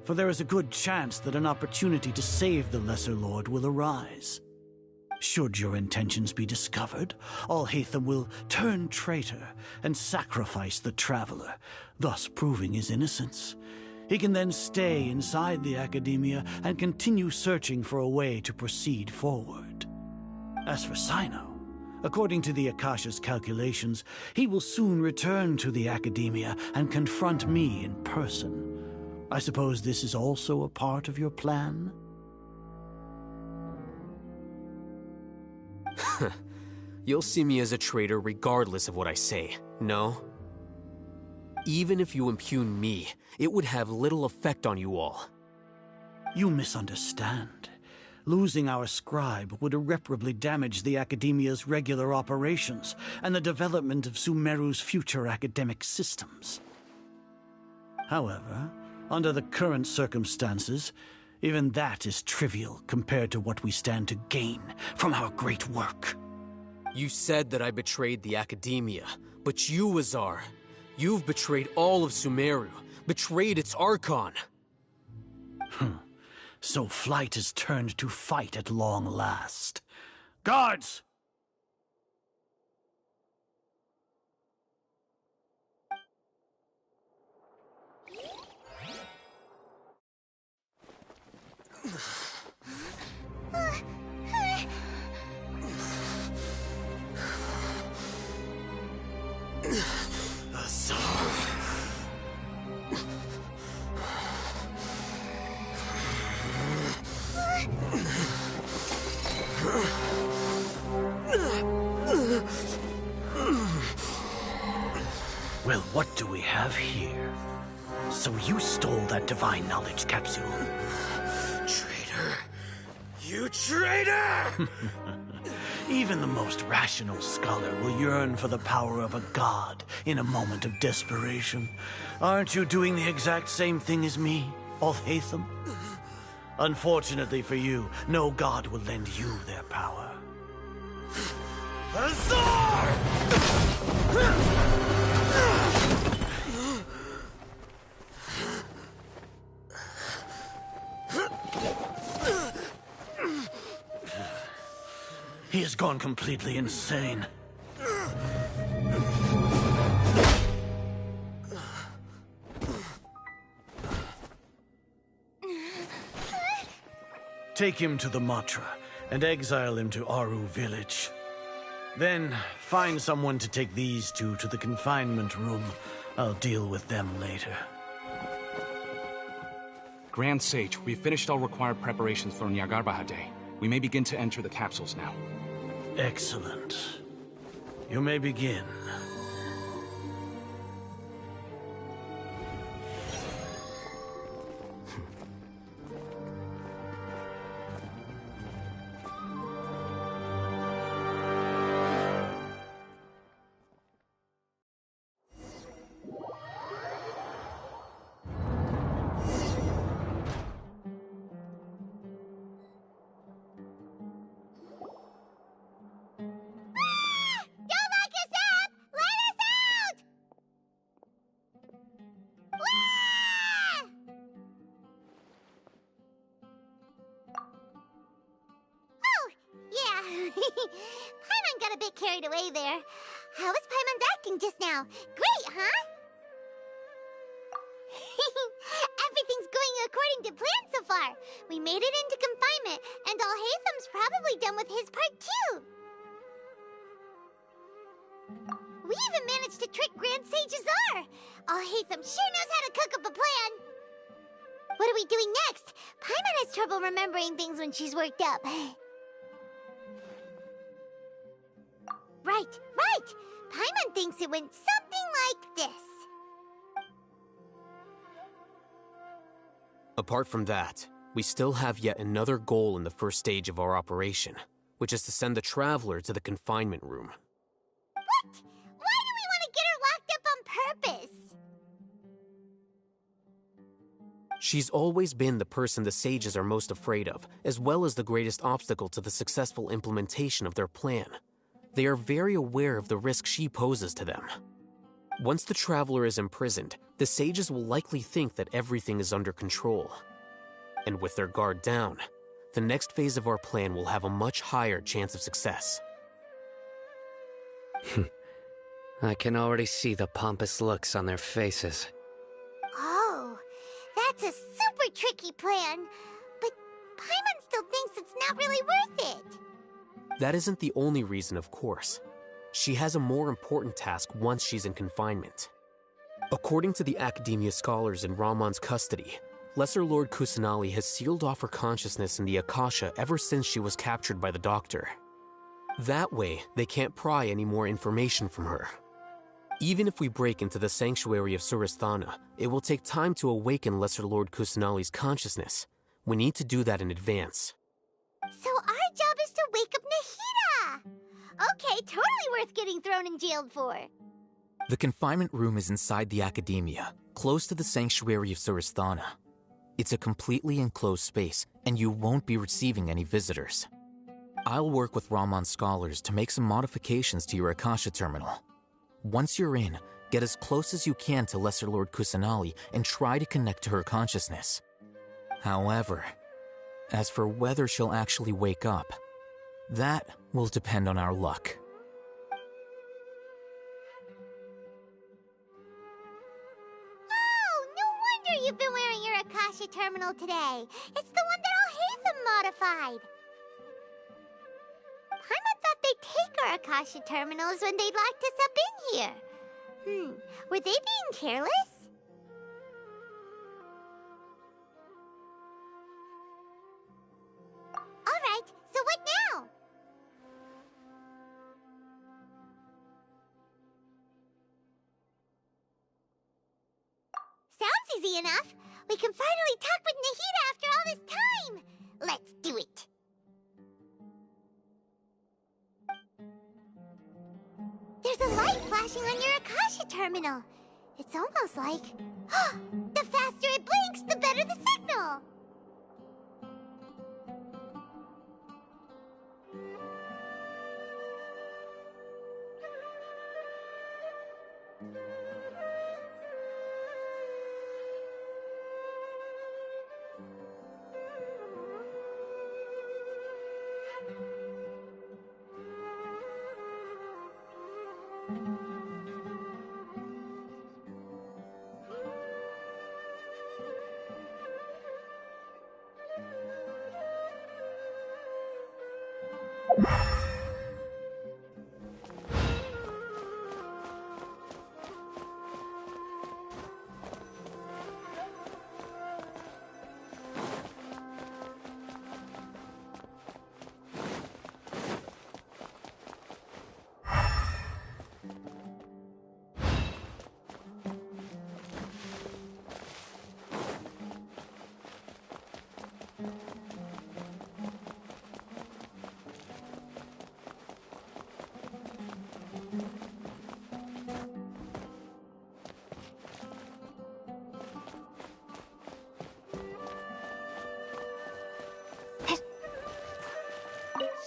for there is a good chance that an opportunity to save the Lesser Lord will arise. Should your intentions be discovered, Alhaitham will turn traitor and sacrifice the Traveler, thus proving his innocence. He can then stay inside the Academia and continue searching for a way to proceed forward. As for Sino, according to the Akasha's calculations, he will soon return to the Academia and confront me in person. I suppose this is also a part of your plan? You'll see me as a traitor regardless of what I say, no? Even if you impugn me, it would have little effect on you all. You misunderstand. Losing our scribe would irreparably damage the Academia's regular operations and the development of Sumeru's future academic systems. However, under the current circumstances, even that is trivial compared to what we stand to gain from our great work. You said that I betrayed the Academia, but you, Azar, you've betrayed all of Sumeru, betrayed its Archon. So flight has turned to fight at long last. Guards! Well, what do we have here? So you stole that divine knowledge capsule? Traitor! You traitor! Even the most rational scholar will yearn for the power of a god in a moment of desperation. Aren't you doing the exact same thing as me, Alhaitham? Unfortunately for you, no god will lend you their power. Azar! He has gone completely insane. Take him to the Matra and exile him to Aru village. Then find someone to take these two to the confinement room. I'll deal with them later. Grand Sage, we've finished all required preparations for Nyagarbha Day. We may begin to enter the capsules now. Excellent. You may begin. Paimon got a bit carried away there. How was Paimon's acting just now? Great, huh? Everything's going according to plan so far. We made it into confinement, and Alhaitham's probably done with his part too. We even managed to trick Grand Sage Azar! Alhaitham sure knows how to cook up a plan! What are we doing next? Paimon has trouble remembering things when she's worked up. Right! Paimon thinks it went something like this. Apart from that, we still have yet another goal in the first stage of our operation, which is to send the Traveler to the confinement room. What? Why do we want to get her locked up on purpose? She's always been the person the sages are most afraid of, as well as the greatest obstacle to the successful implementation of their plan. They are very aware of the risk she poses to them. Once the Traveler is imprisoned, the sages will likely think that everything is under control. And with their guard down, the next phase of our plan will have a much higher chance of success. I can already see the pompous looks on their faces. Oh, that's a super tricky plan. But Paimon still thinks it's not really worth it. That isn't the only reason, of course. She has a more important task once she's in confinement. According to the Academia scholars in Ramon's custody, Lesser Lord Kusanali has sealed off her consciousness in the Akasha ever since she was captured by the Doctor. That way, they can't pry any more information from her. Even if we break into the sanctuary of Surasthana, it will take time to awaken Lesser Lord Kusanali's consciousness. We need to do that in advance. So our job is to wake up Nahida! Okay, totally worth getting thrown in jail for. The confinement room is inside the Academia, close to the sanctuary of Surasthana. It's a completely enclosed space, and you won't be receiving any visitors. I'll work with Ramon's scholars to make some modifications to your Akasha terminal. Once you're in, get as close as you can to Lesser Lord Kusanali and try to connect to her consciousness. However, as for whether she'll actually wake up, that will depend on our luck. Oh, no wonder you've been wearing your Akasha terminal today. It's the one that Alhaitham modified. Paimon thought they'd take our Akasha terminals when they'd locked us up in here. Were they being careless? Alright, so what now? Sounds easy enough. We can finally talk with Nahida after all this time. Let's do it. There's a light flashing on your Akasha terminal. It's almost like... the faster it blinks, the better the signal.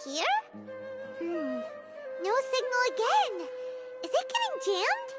Here? No signal again. Is it getting jammed?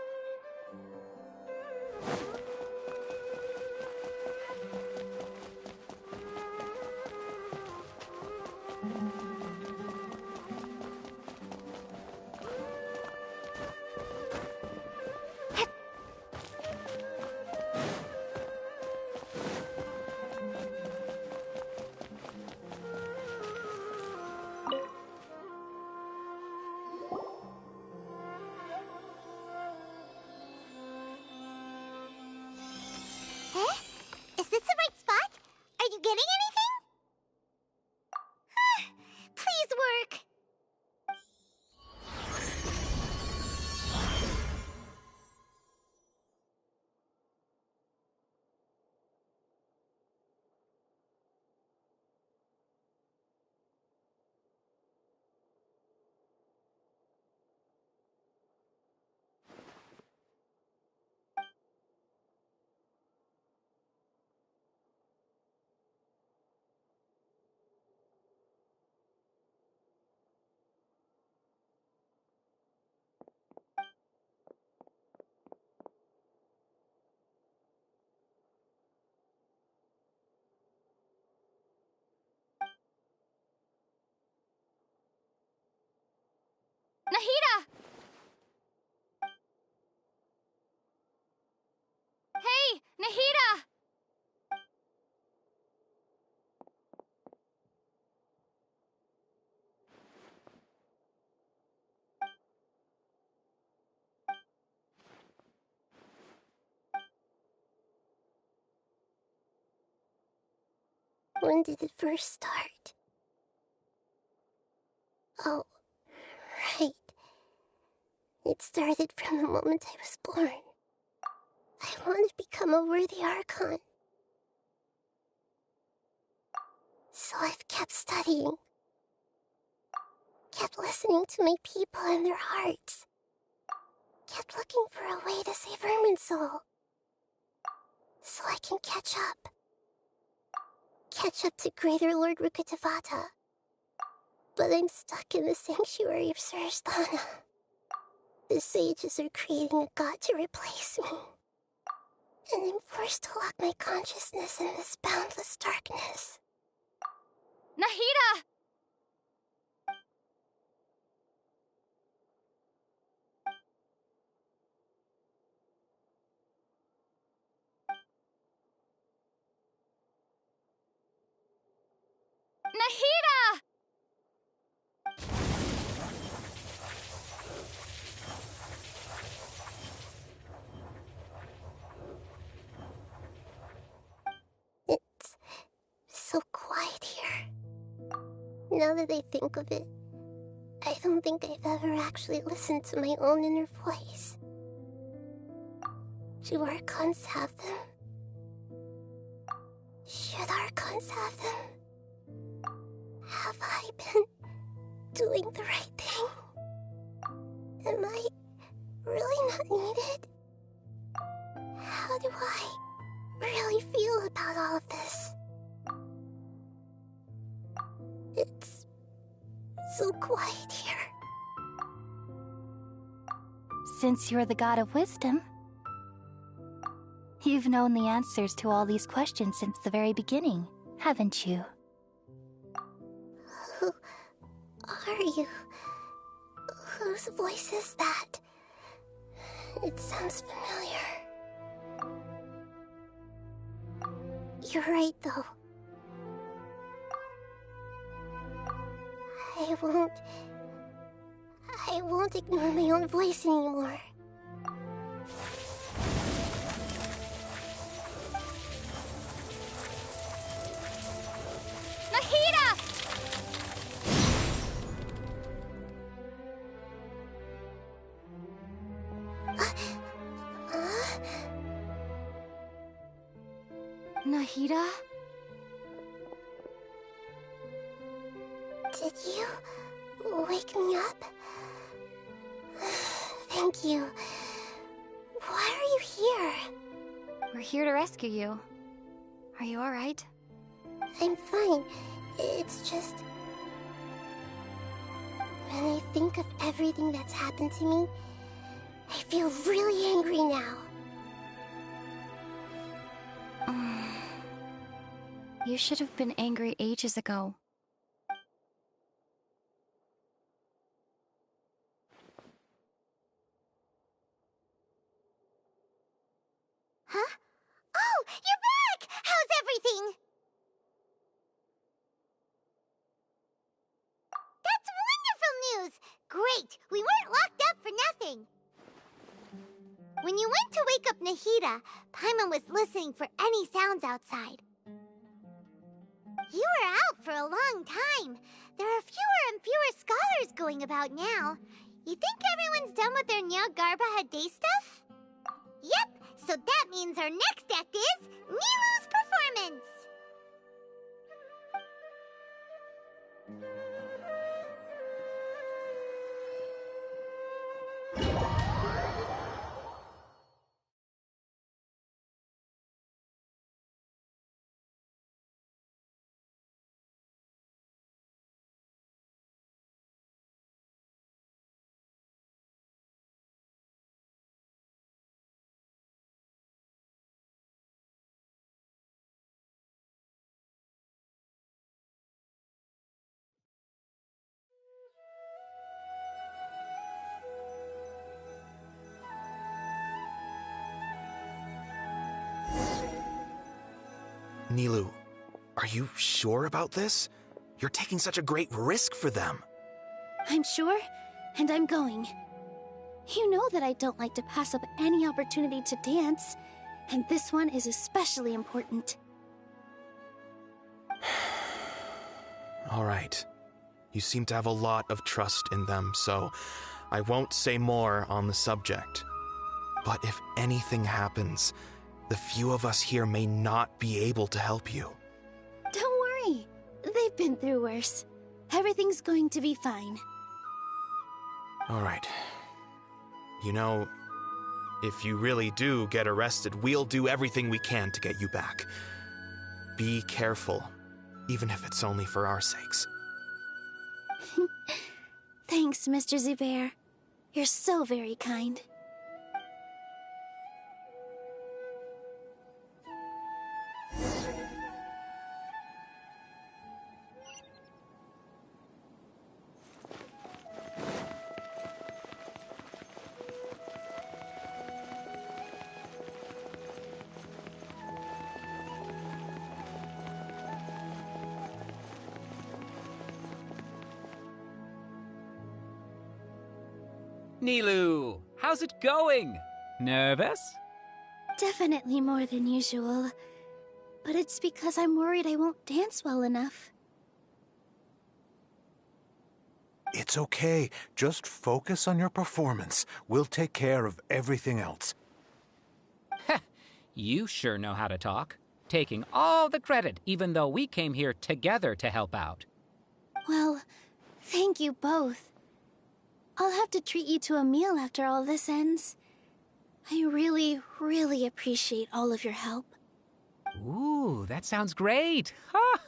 When did it first start? Oh, right. It started from the moment I was born. I want to become a worthy Archon. So I've kept studying. Kept listening to my people and their hearts. Kept looking for a way to save Irminsul. So I can catch up. Catch up to Greater Lord Rukkhadevata. But I'm stuck in the sanctuary of Surasthana. The sages are creating a god to replace me. And I'm forced to lock my consciousness in this boundless darkness. Nahida! Nahida! It's so quiet here. Now that I think of it, I don't think I've ever actually listened to my own inner voice. Do Archons have them? Should Archons have them? Have I been doing the right thing? Am I really not needed? How do I really feel about all of this? It's so quiet here. Since you're the god of wisdom, you've known the answers to all these questions since the very beginning, haven't you? Who are you? Whose voice is that? It sounds familiar. You're right, though. I won't ignore my own voice anymore. Nahida! Nahida? Did you wake me up? Thank you. Why are you here? We're here to rescue you. Are you alright? I'm fine. It's just... when I think of everything that's happened to me, I feel really angry now. You should have been angry ages ago. Huh? Oh, you're back! How's everything? That's wonderful news! Great! We weren't locked up for nothing! When you went to wake up Nahida, Paimon was listening for any sounds outside. You were out for a long time. There are fewer and fewer scholars going about now. You think everyone's done with their Nyagarbha Day stuff? Yep, so that means our next act is Nilou's performance! Nilou, are you sure about this? You're taking such a great risk for them. I'm sure, and I'm going. You know that I don't like to pass up any opportunity to dance, and this one is especially important. All right. You seem to have a lot of trust in them, so I won't say more on the subject. But if anything happens, the few of us here may not be able to help you. Don't worry. They've been through worse. Everything's going to be fine. All right. You know, if you really do get arrested, we'll do everything we can to get you back. Be careful, even if it's only for our sakes. Thanks, Mr. Zubair. You're so very kind. Nilu, how's it going? Nervous? Definitely more than usual. But it's because I'm worried I won't dance well enough. It's okay. Just focus on your performance. We'll take care of everything else. You sure know how to talk. Taking all the credit, even though we came here together to help out. Well, thank you both. I'll have to treat you to a meal after all this ends. I really, really appreciate all of your help. Ooh, that sounds great. Huh?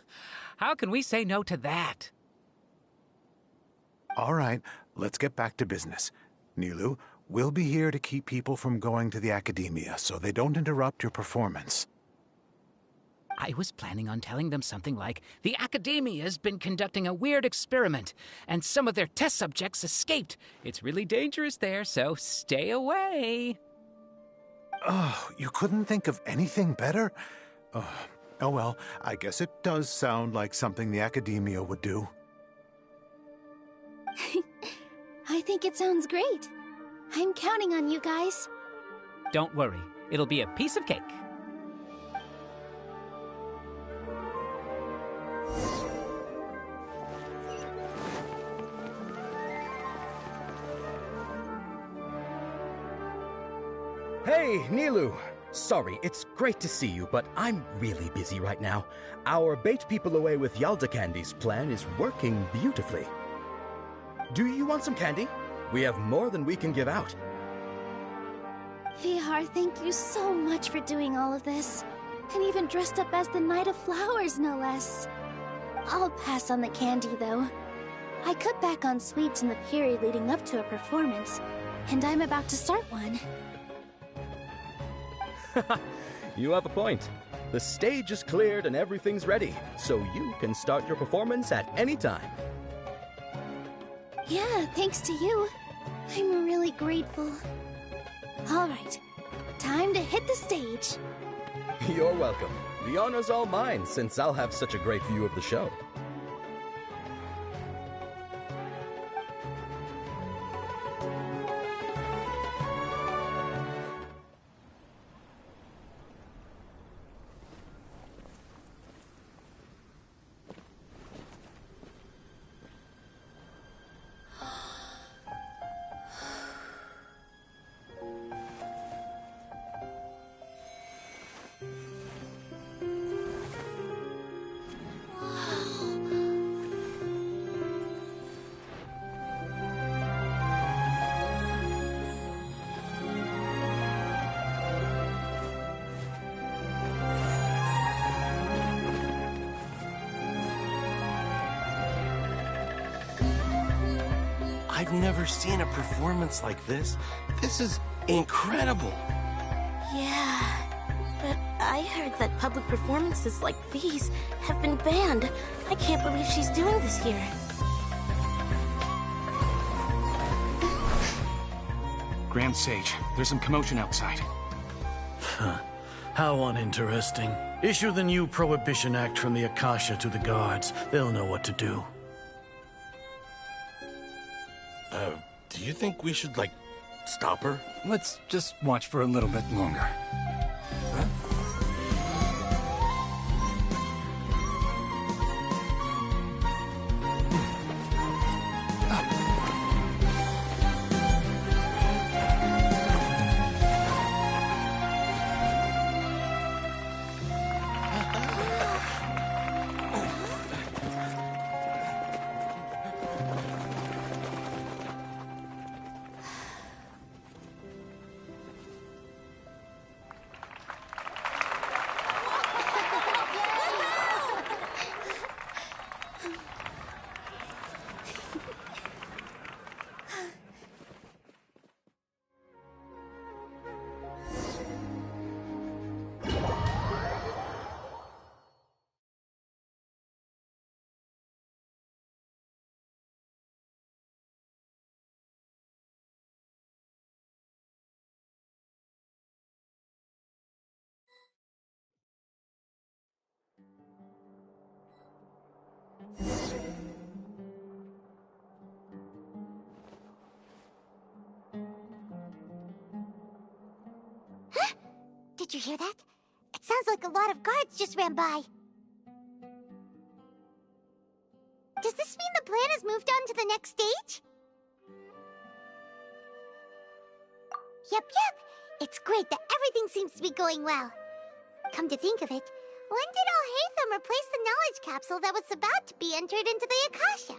How can we say no to that? All right, let's get back to business. Nilu, we'll be here to keep people from going to the academia so they don't interrupt your performance. I was planning on telling them something like, the Academia's been conducting a weird experiment, and some of their test subjects escaped. It's really dangerous there, so stay away. Oh, you couldn't think of anything better? Oh well, I guess it does sound like something the Academia would do. I think it sounds great. I'm counting on you guys. Don't worry, it'll be a piece of cake. Hey, Nilu! Sorry, it's great to see you, but I'm really busy right now. Our Bait People Away with Yalda Candies plan is working beautifully. Do you want some candy? We have more than we can give out. Vihar, thank you so much for doing all of this. And even dressed up as the Knight of Flowers, no less. I'll pass on the candy, though. I cut back on sweets in the period leading up to a performance, and I'm about to start one. You have a point. The stage is cleared and everything's ready, so you can start your performance at any time. Yeah, thanks to you. I'm really grateful. All right, time to hit the stage. You're welcome. The honor's all mine, since I'll have such a great view of the show. I've never seen a performance like this. This is incredible. Yeah, but I heard that public performances like these have been banned. I can't believe she's doing this here. Grand Sage, there's some commotion outside. Huh. How uninteresting. Issue the new Prohibition Act from the Akasha to the guards. They'll know what to do. Do you think we should, stop her? Let's just watch for a little bit longer. Did you hear that? It sounds like a lot of guards just ran by. Does this mean the plan has moved on to the next stage? Yep. It's great that everything seems to be going well. Come to think of it, when did Al-Haytham replace the knowledge capsule that was about to be entered into the Akasha?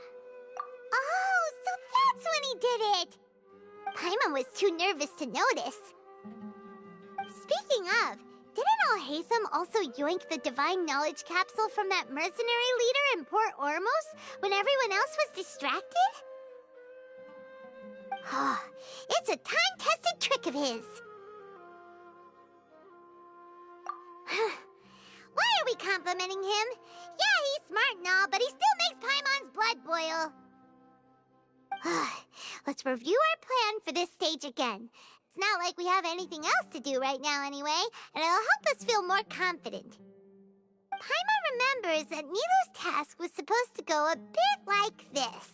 Oh, so that's when he did it! Paimon was too nervous to notice. Speaking of, didn't Al-Haytham also yoink the divine knowledge capsule from that mercenary leader in Port Ormos when everyone else was distracted? Oh, it's a time-tested trick of his. Why are we complimenting him? Yeah, he's smart and all, but he still makes Paimon's blood boil. Let's review our plan for this stage again. It's not like we have anything else to do right now anyway, and it'll help us feel more confident. Paimon remembers that Nilu's task was supposed to go a bit like this.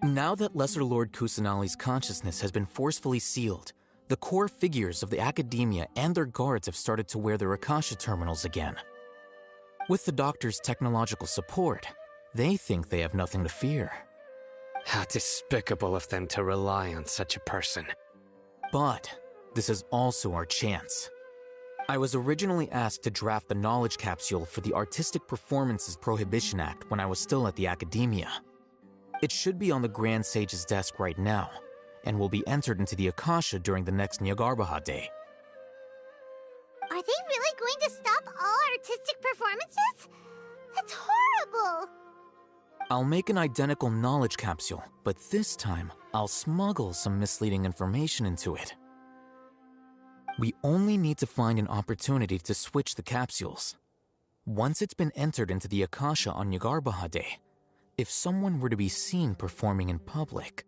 Now that Lesser Lord Kusanali's consciousness has been forcefully sealed, the core figures of the Academia and their guards have started to wear their Akasha terminals again. With the Doctor's technological support, they think they have nothing to fear. How despicable of them to rely on such a person. But this is also our chance. I was originally asked to draft the knowledge capsule for the Artistic Performances Prohibition Act when I was still at the Academia. It should be on the Grand Sage's desk right now, and will be entered into the Akasha during the next Nyargarbaha Day. Are they really going to stop all artistic performances? That's horrible! I'll make an identical knowledge capsule, but this time, I'll smuggle some misleading information into it. We only need to find an opportunity to switch the capsules. Once it's been entered into the Akasha on Nyargarbaha Day, if someone were to be seen performing in public,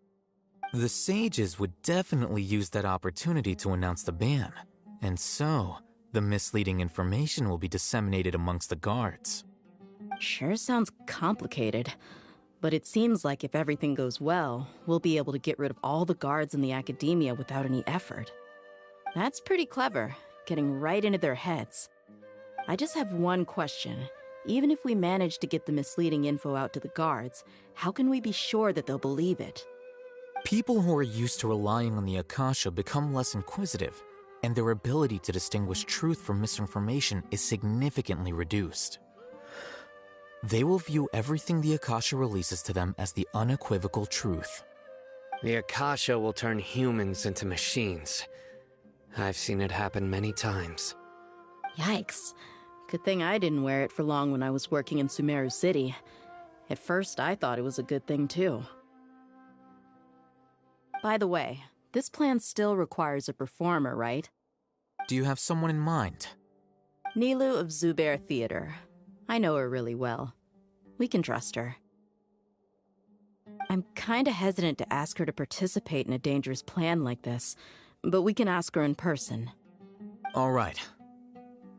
the sages would definitely use that opportunity to announce the ban, and so the misleading information will be disseminated amongst the guards. Sure sounds complicated, but it seems like if everything goes well, we'll be able to get rid of all the guards in the Academia without any effort. That's pretty clever, getting right into their heads. I just have one question. Even if we manage to get the misleading info out to the guards, how can we be sure that they'll believe it? People who are used to relying on the Akasha become less inquisitive, and their ability to distinguish truth from misinformation is significantly reduced. They will view everything the Akasha releases to them as the unequivocal truth. The Akasha will turn humans into machines. I've seen it happen many times. Yikes. Good thing I didn't wear it for long when I was working in Sumeru City. At first, I thought it was a good thing, too. By the way, this plan still requires a performer, right? Do you have someone in mind? Nilu of Zubair Theater. I know her really well. We can trust her. I'm kinda hesitant to ask her to participate in a dangerous plan like this, but we can ask her in person. All right.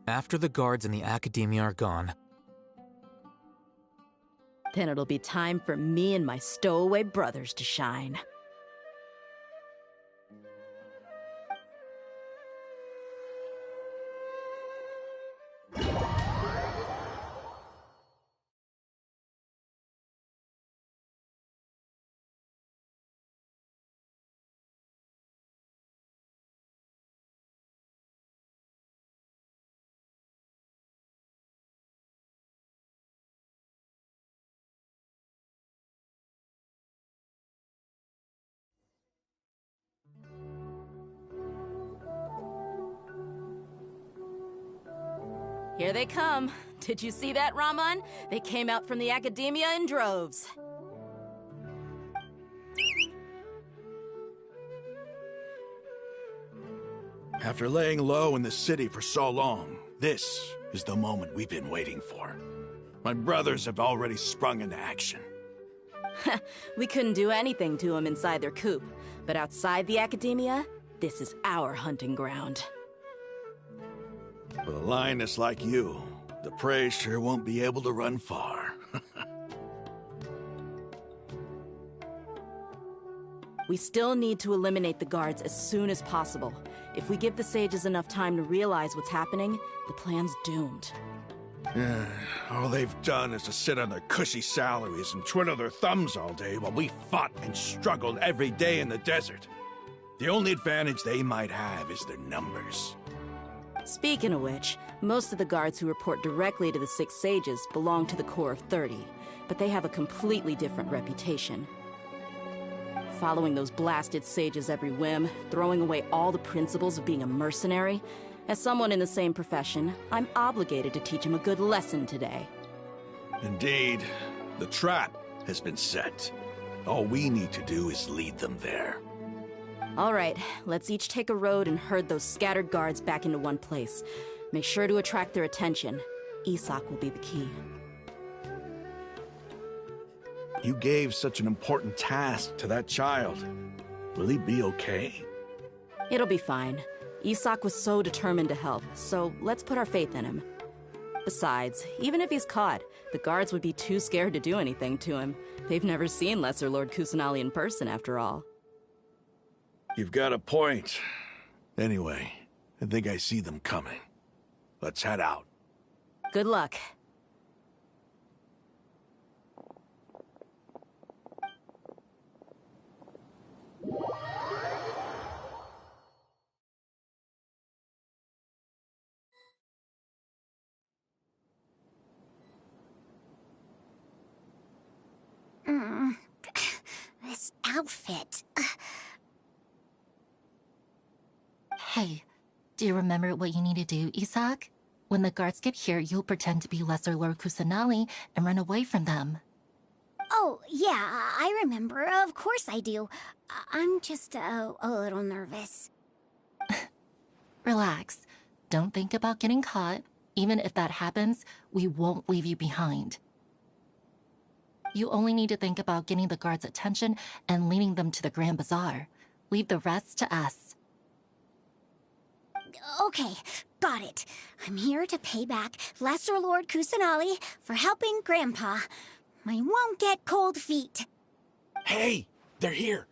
After the guards in the Academia are gone, then it'll be time for me and my stowaway brothers to shine. Here they come. Did you see that, Raman? They came out from the Academia in droves. After laying low in the city for so long, this is the moment we've been waiting for. My brothers have already sprung into action. We couldn't do anything to them inside their coop, but outside the Academia, this is our hunting ground. With a lioness like you, the prey sure won't be able to run far. We still need to eliminate the guards as soon as possible. If we give the sages enough time to realize what's happening, the plan's doomed. All they've done is to sit on their cushy salaries and twiddle their thumbs all day while we fought and struggled every day in the desert. The only advantage they might have is their numbers. Speaking of which, most of the guards who report directly to the 6 sages belong to the Corps of 30, but they have a completely different reputation. Following those blasted sages every whim, throwing away all the principles of being a mercenary. As someone in the same profession, I'm obligated to teach them a good lesson today. Indeed, the trap has been set. All we need to do is lead them there. All right, let's each take a road and herd those scattered guards back into one place. Make sure to attract their attention. Isak will be the key. You gave such an important task to that child. Will he be okay? It'll be fine. Isak was so determined to help, so let's put our faith in him. Besides, even if he's caught, the guards would be too scared to do anything to him. They've never seen Lesser Lord Kusanali in person, after all. You've got a point. Anyway, I think I see them coming. Let's head out. Good luck. This outfit. Hey, do you remember what you need to do, Isak? When the guards get here, you'll pretend to be Lesser Lord Kusanali and run away from them. Oh, yeah, I remember. Of course I do. I'm just a little nervous. Relax. Don't think about getting caught. Even if that happens, we won't leave you behind. You only need to think about getting the guards' attention and leading them to the Grand Bazaar. Leave the rest to us. Okay, got it. I'm here to pay back Lesser Lord Kusanali for helping Grandpa. I won't get cold feet. Hey, they're here.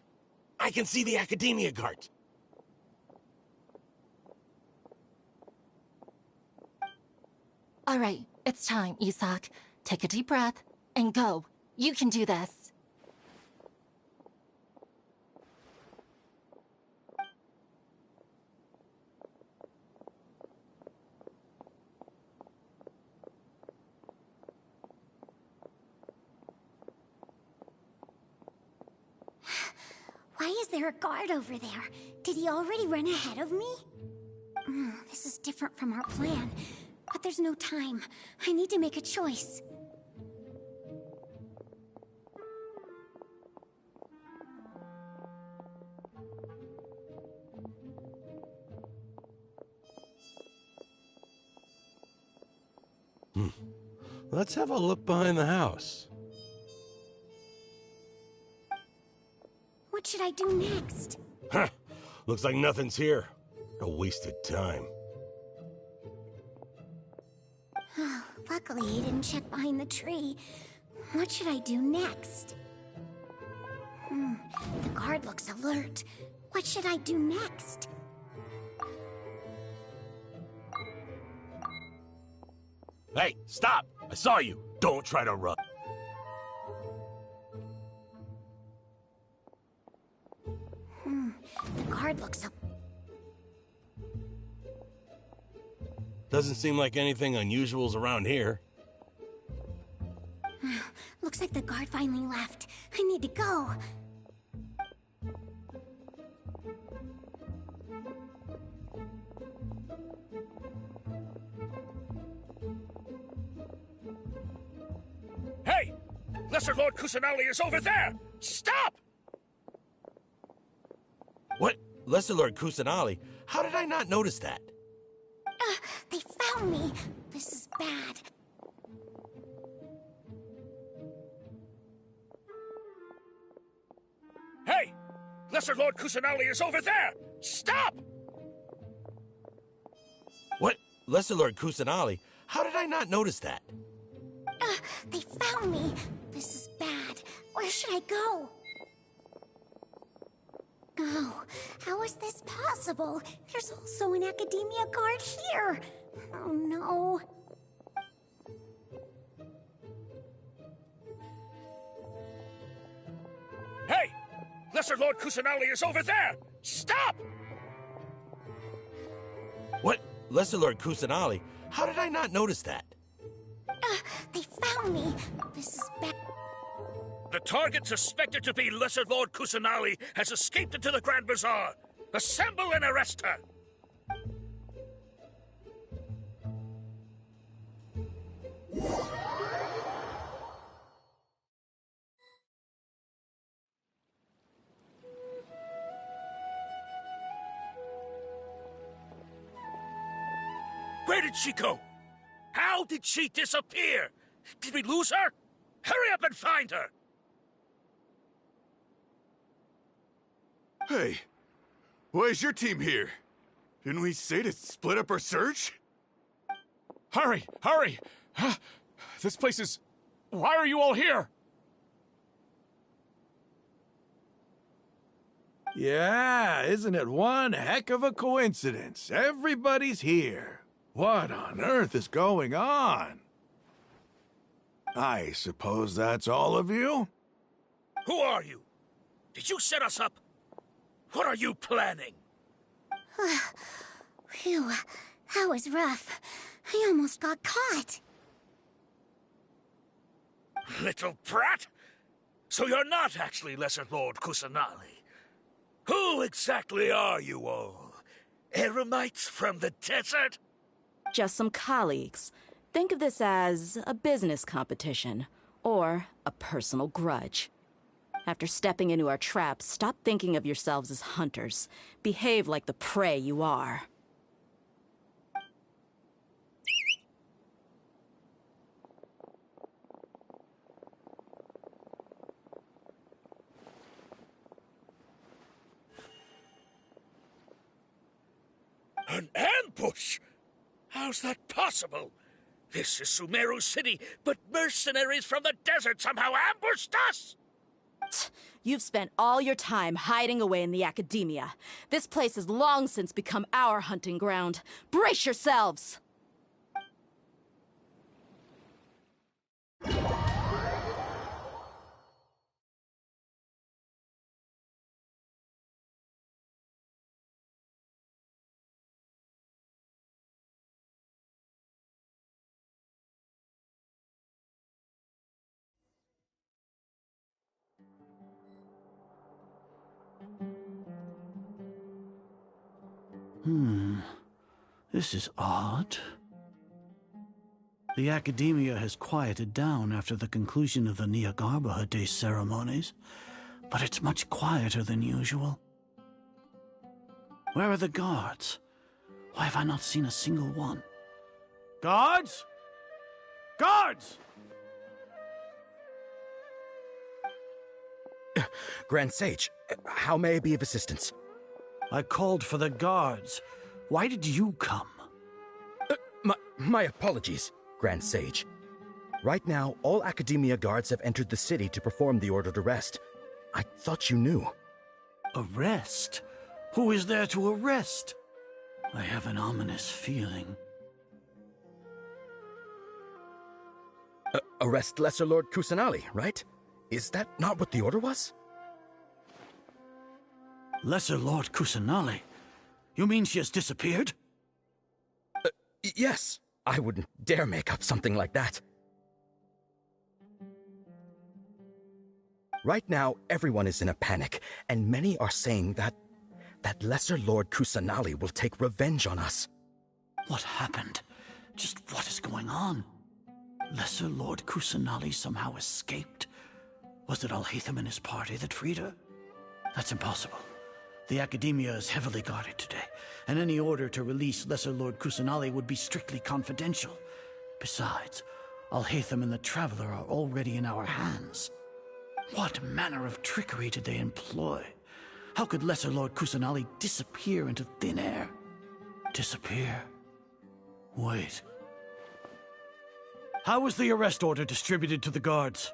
I can see the Academia guards. All right, it's time, Isak. Take a deep breath and go. You can do this. Why is there a guard over there? Did he already run ahead of me? This is different from our plan. But there's no time. I need to make a choice. Let's have a look behind the house. What should I do next? Huh. Looks like nothing's here. A wasted time. Luckily, he didn't check behind the tree. What should I do next? The guard looks alert. What should I do next? Hey, stop! I saw you! Don't try to run. The guard looks Doesn't seem like anything unusual's around here. Looks like the guard finally left. I need to go. Lesser Lord Kusanali is over there! Stop! What? Lesser Lord Kusanali? How did I not notice that? They found me. This is bad. Hey! Lesser Lord Kusanali is over there! Stop! What? Lesser Lord Kusanali? How did I not notice that? They found me. This is bad. Where should I go? Oh, how is this possible? There's also an Academia guard here. Oh no. Hey! Lesser Lord Kusanali is over there! Stop! What? Lesser Lord Kusanali? How did I not notice that? They found me. This is bad. The target suspected to be Lesser Lord Kusanali has escaped into the Grand Bazaar. Assemble and arrest her! Where did she go? How did she disappear? Did we lose her? Hurry up and find her! Hey, why is your team here? Didn't we say to split up our search? Hurry! Hurry! This place is... Why are you all here? Yeah, isn't it one heck of a coincidence? Everybody's here. What on earth is going on? I suppose that's all of you? Who are you? Did you set us up? What are you planning? Phew, that was rough. I almost got caught. Little brat! So you're not actually Lesser Lord Kusanali. Who exactly are you all? Eremites from the desert? Just some colleagues. Think of this as a business competition, or a personal grudge. After stepping into our traps, stop thinking of yourselves as hunters. Behave like the prey you are. An ambush? How's that possible? This is Sumeru City, but mercenaries from the desert somehow ambushed us! You've spent all your time hiding away in the Academia. This place has long since become our hunting ground. Brace yourselves! This is odd. The Academia has quieted down after the conclusion of the Niagarbaha Day ceremonies, but it's much quieter than usual. Where are the guards? Why have I not seen a single one? Guards? Guards! Grand Sage, how may I be of assistance? I called for the guards. Why did you come? My apologies, Grand Sage. Right now, all Academia guards have entered the city to perform the ordered arrest. I thought you knew. Arrest? Who is there to arrest? I have an ominous feeling. Arrest Lesser Lord Kusanali, right? Is that not what the order was? Lesser Lord Kusanali? You mean she has disappeared? Yes. I wouldn't dare make up something like that. Right now, everyone is in a panic, and many are saying that Lesser Lord Kusanali will take revenge on us. What happened? Just what is going on? Lesser Lord Kusanali somehow escaped? Was it Alhaitham and his party that freed her? That's impossible. The Academia is heavily guarded today, and any order to release Lesser Lord Kusanali would be strictly confidential. Besides, Alhaitham and the Traveler are already in our hands. What manner of trickery did they employ? How could Lesser Lord Kusanali disappear into thin air? Disappear? Wait. How was the arrest order distributed to the guards?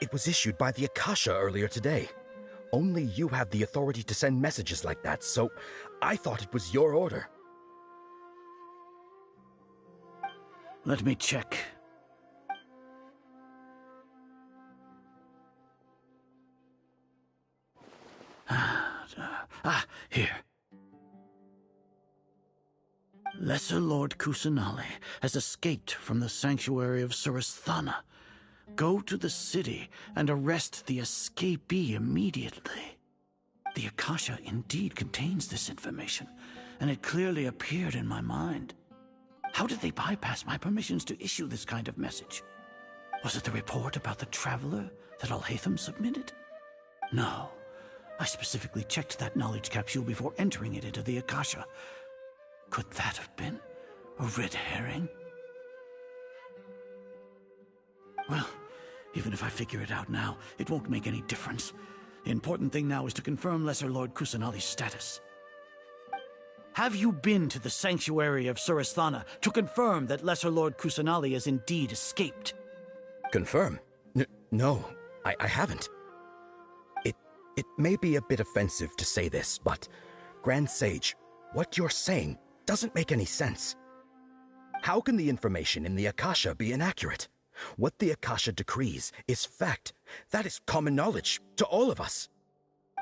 It was issued by the Akasha earlier today. Only you have the authority to send messages like that, so I thought it was your order. Let me check. Here. Lesser Lord Kusanali has escaped from the sanctuary of Surasthana. Go to the city and arrest the escapee immediately. The Akasha indeed contains this information, and it clearly appeared in my mind. How did they bypass my permissions to issue this kind of message? Was it the report about the Traveler that Alhaitham submitted? No. I specifically checked that knowledge capsule before entering it into the Akasha. Could that have been a red herring? Well, even if I figure it out now, it won't make any difference. The important thing now is to confirm Lesser Lord Kusanali's status. Have you been to the sanctuary of Surasthana to confirm that Lesser Lord Kusanali has indeed escaped? Confirm? No, I haven't. It may be a bit offensive to say this, but, Grand Sage, what you're saying doesn't make any sense. How can the information in the Akasha be inaccurate? What the Akasha decrees is fact. That is common knowledge to all of us.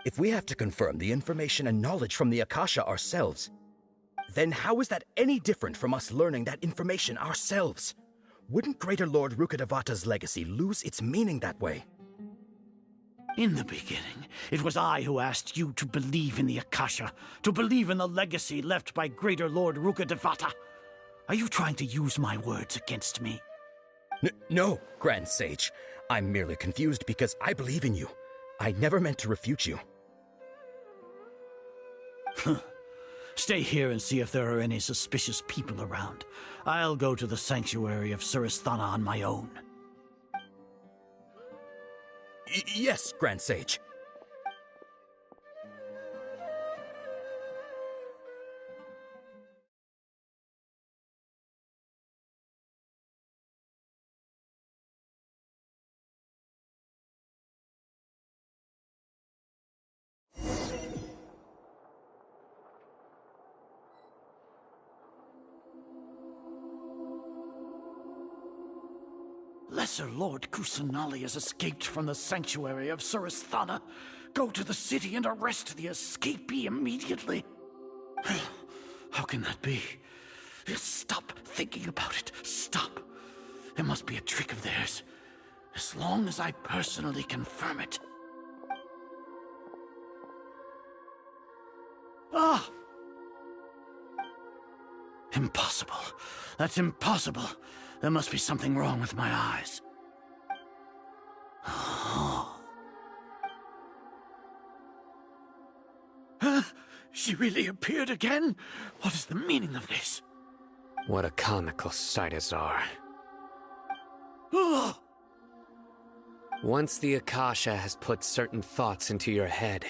If we have to confirm the information and knowledge from the Akasha ourselves, then how is that any different from us learning that information ourselves? Wouldn't Greater Lord Rukkhadevata's legacy lose its meaning that way? In the beginning, it was I who asked you to believe in the Akasha, to believe in the legacy left by Greater Lord Rukkhadevata. Are you trying to use my words against me? No, Grand Sage. I'm merely confused because I believe in you. I never meant to refute you. Stay here and see if there are any suspicious people around. I'll go to the sanctuary of Surasthana on my own. Yes, Grand Sage. Lesser Lord Kusanali has escaped from the sanctuary of Surasthana. Go to the city and arrest the escapee immediately. How can that be? Stop thinking about it. Stop. It must be a trick of theirs. As long as I personally confirm it. Ah! Impossible. That's impossible. There must be something wrong with my eyes. She really appeared again? What is the meaning of this? What a comical sight, Azar. Once the Akasha has put certain thoughts into your head,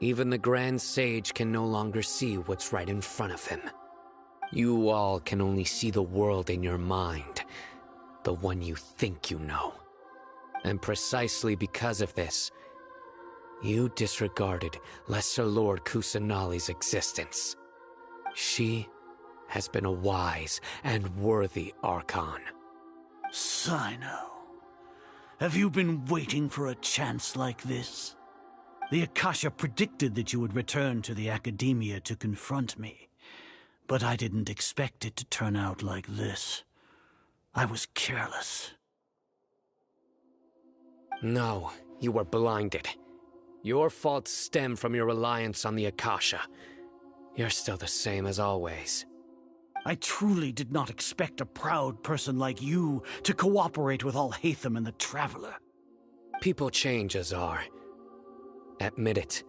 even the Grand Sage can no longer see what's right in front of him. You all can only see the world in your mind, the one you think you know. And precisely because of this, you disregarded Lesser Lord Kusanali's existence. She has been a wise and worthy Archon. Sino, have you been waiting for a chance like this? The Akasha predicted that you would return to the Academia to confront me. But I didn't expect it to turn out like this. I was careless. No, you were blinded. Your faults stem from your reliance on the Akasha. You're still the same as always. I truly did not expect a proud person like you to cooperate with Alhaitham and the Traveler. People change, Azar. Admit it.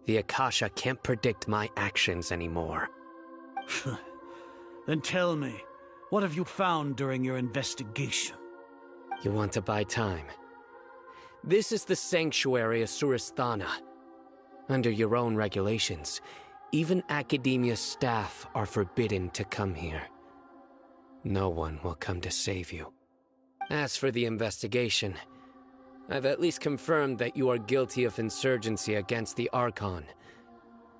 The Akasha can't predict my actions anymore. Then tell me, what have you found during your investigation? You want to buy time? This is the sanctuary of Suristhana. Under your own regulations, even Academia staff are forbidden to come here. No one will come to save you. As for the investigation, I've at least confirmed that you are guilty of insurgency against the Archon.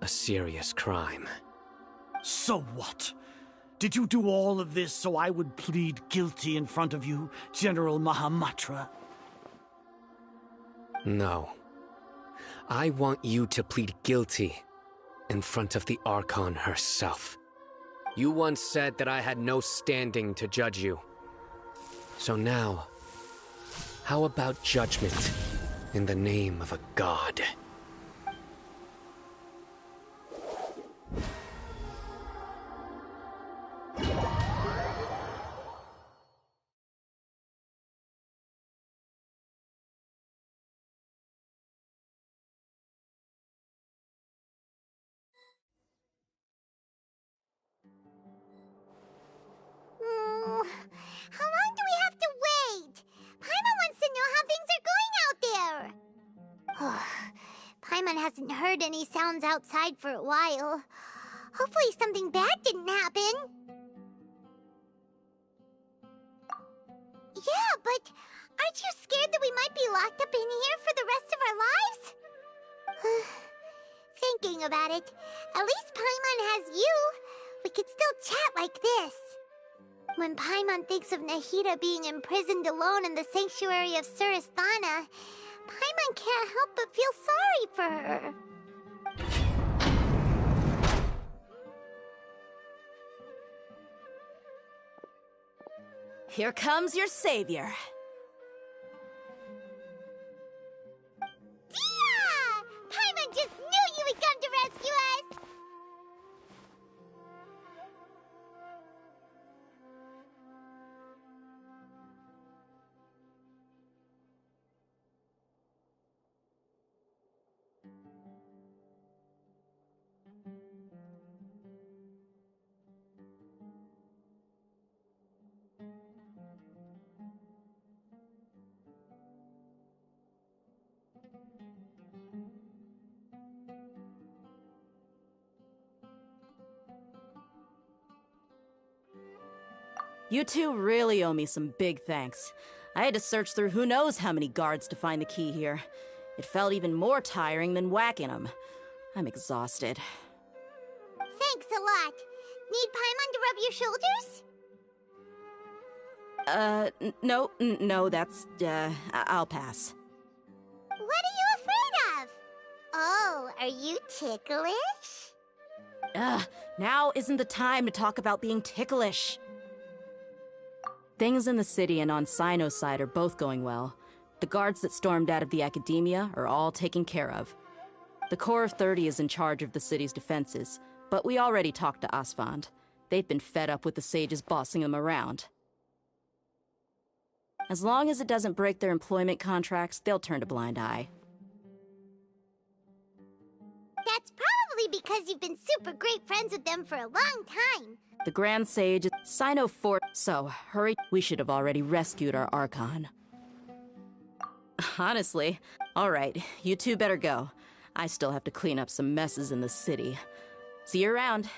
A serious crime. So what? Did you do all of this so I would plead guilty in front of you, General Mahamatra? No. I want you to plead guilty in front of the Archon herself. You once said that I had no standing to judge you. So now, how about judgment in the name of a god? How long do we have to wait? Paimon wants to know how things are going out there. Paimon hasn't heard any sounds outside for a while. Hopefully something bad didn't happen. Yeah, but aren't you scared that we might be locked up in here for the rest of our lives? Thinking about it, at least Paimon has you. We could still chat like this. When Paimon thinks of Nahida being imprisoned alone in the sanctuary of Suristhana, Paimon can't help but feel sorry for her. Here comes your savior. Dia! Paimon just knew you would come to rescue us! You two really owe me some big thanks. I had to search through who knows how many guards to find the key here. It felt even more tiring than whacking them. I'm exhausted. Thanks a lot. Need Paimon to rub your shoulders? No, that's, I'll pass. What are you afraid of? Oh, are you ticklish? Now isn't the time to talk about being ticklish. Things in the city and on Sino's side are both going well. The guards that stormed out of the Academia are all taken care of. The Corps of 30 is in charge of the city's defenses, but we already talked to Asfand. They've been fed up with the sages bossing them around. As long as it doesn't break their employment contracts, they'll turn a blind eye. That's probably because you've been super great friends with them for a long time. The Grand Sage is Sino Fort, so hurry. We should have already rescued our Archon. Honestly, alright, you two better go. I still have to clean up some messes in the city. See you around.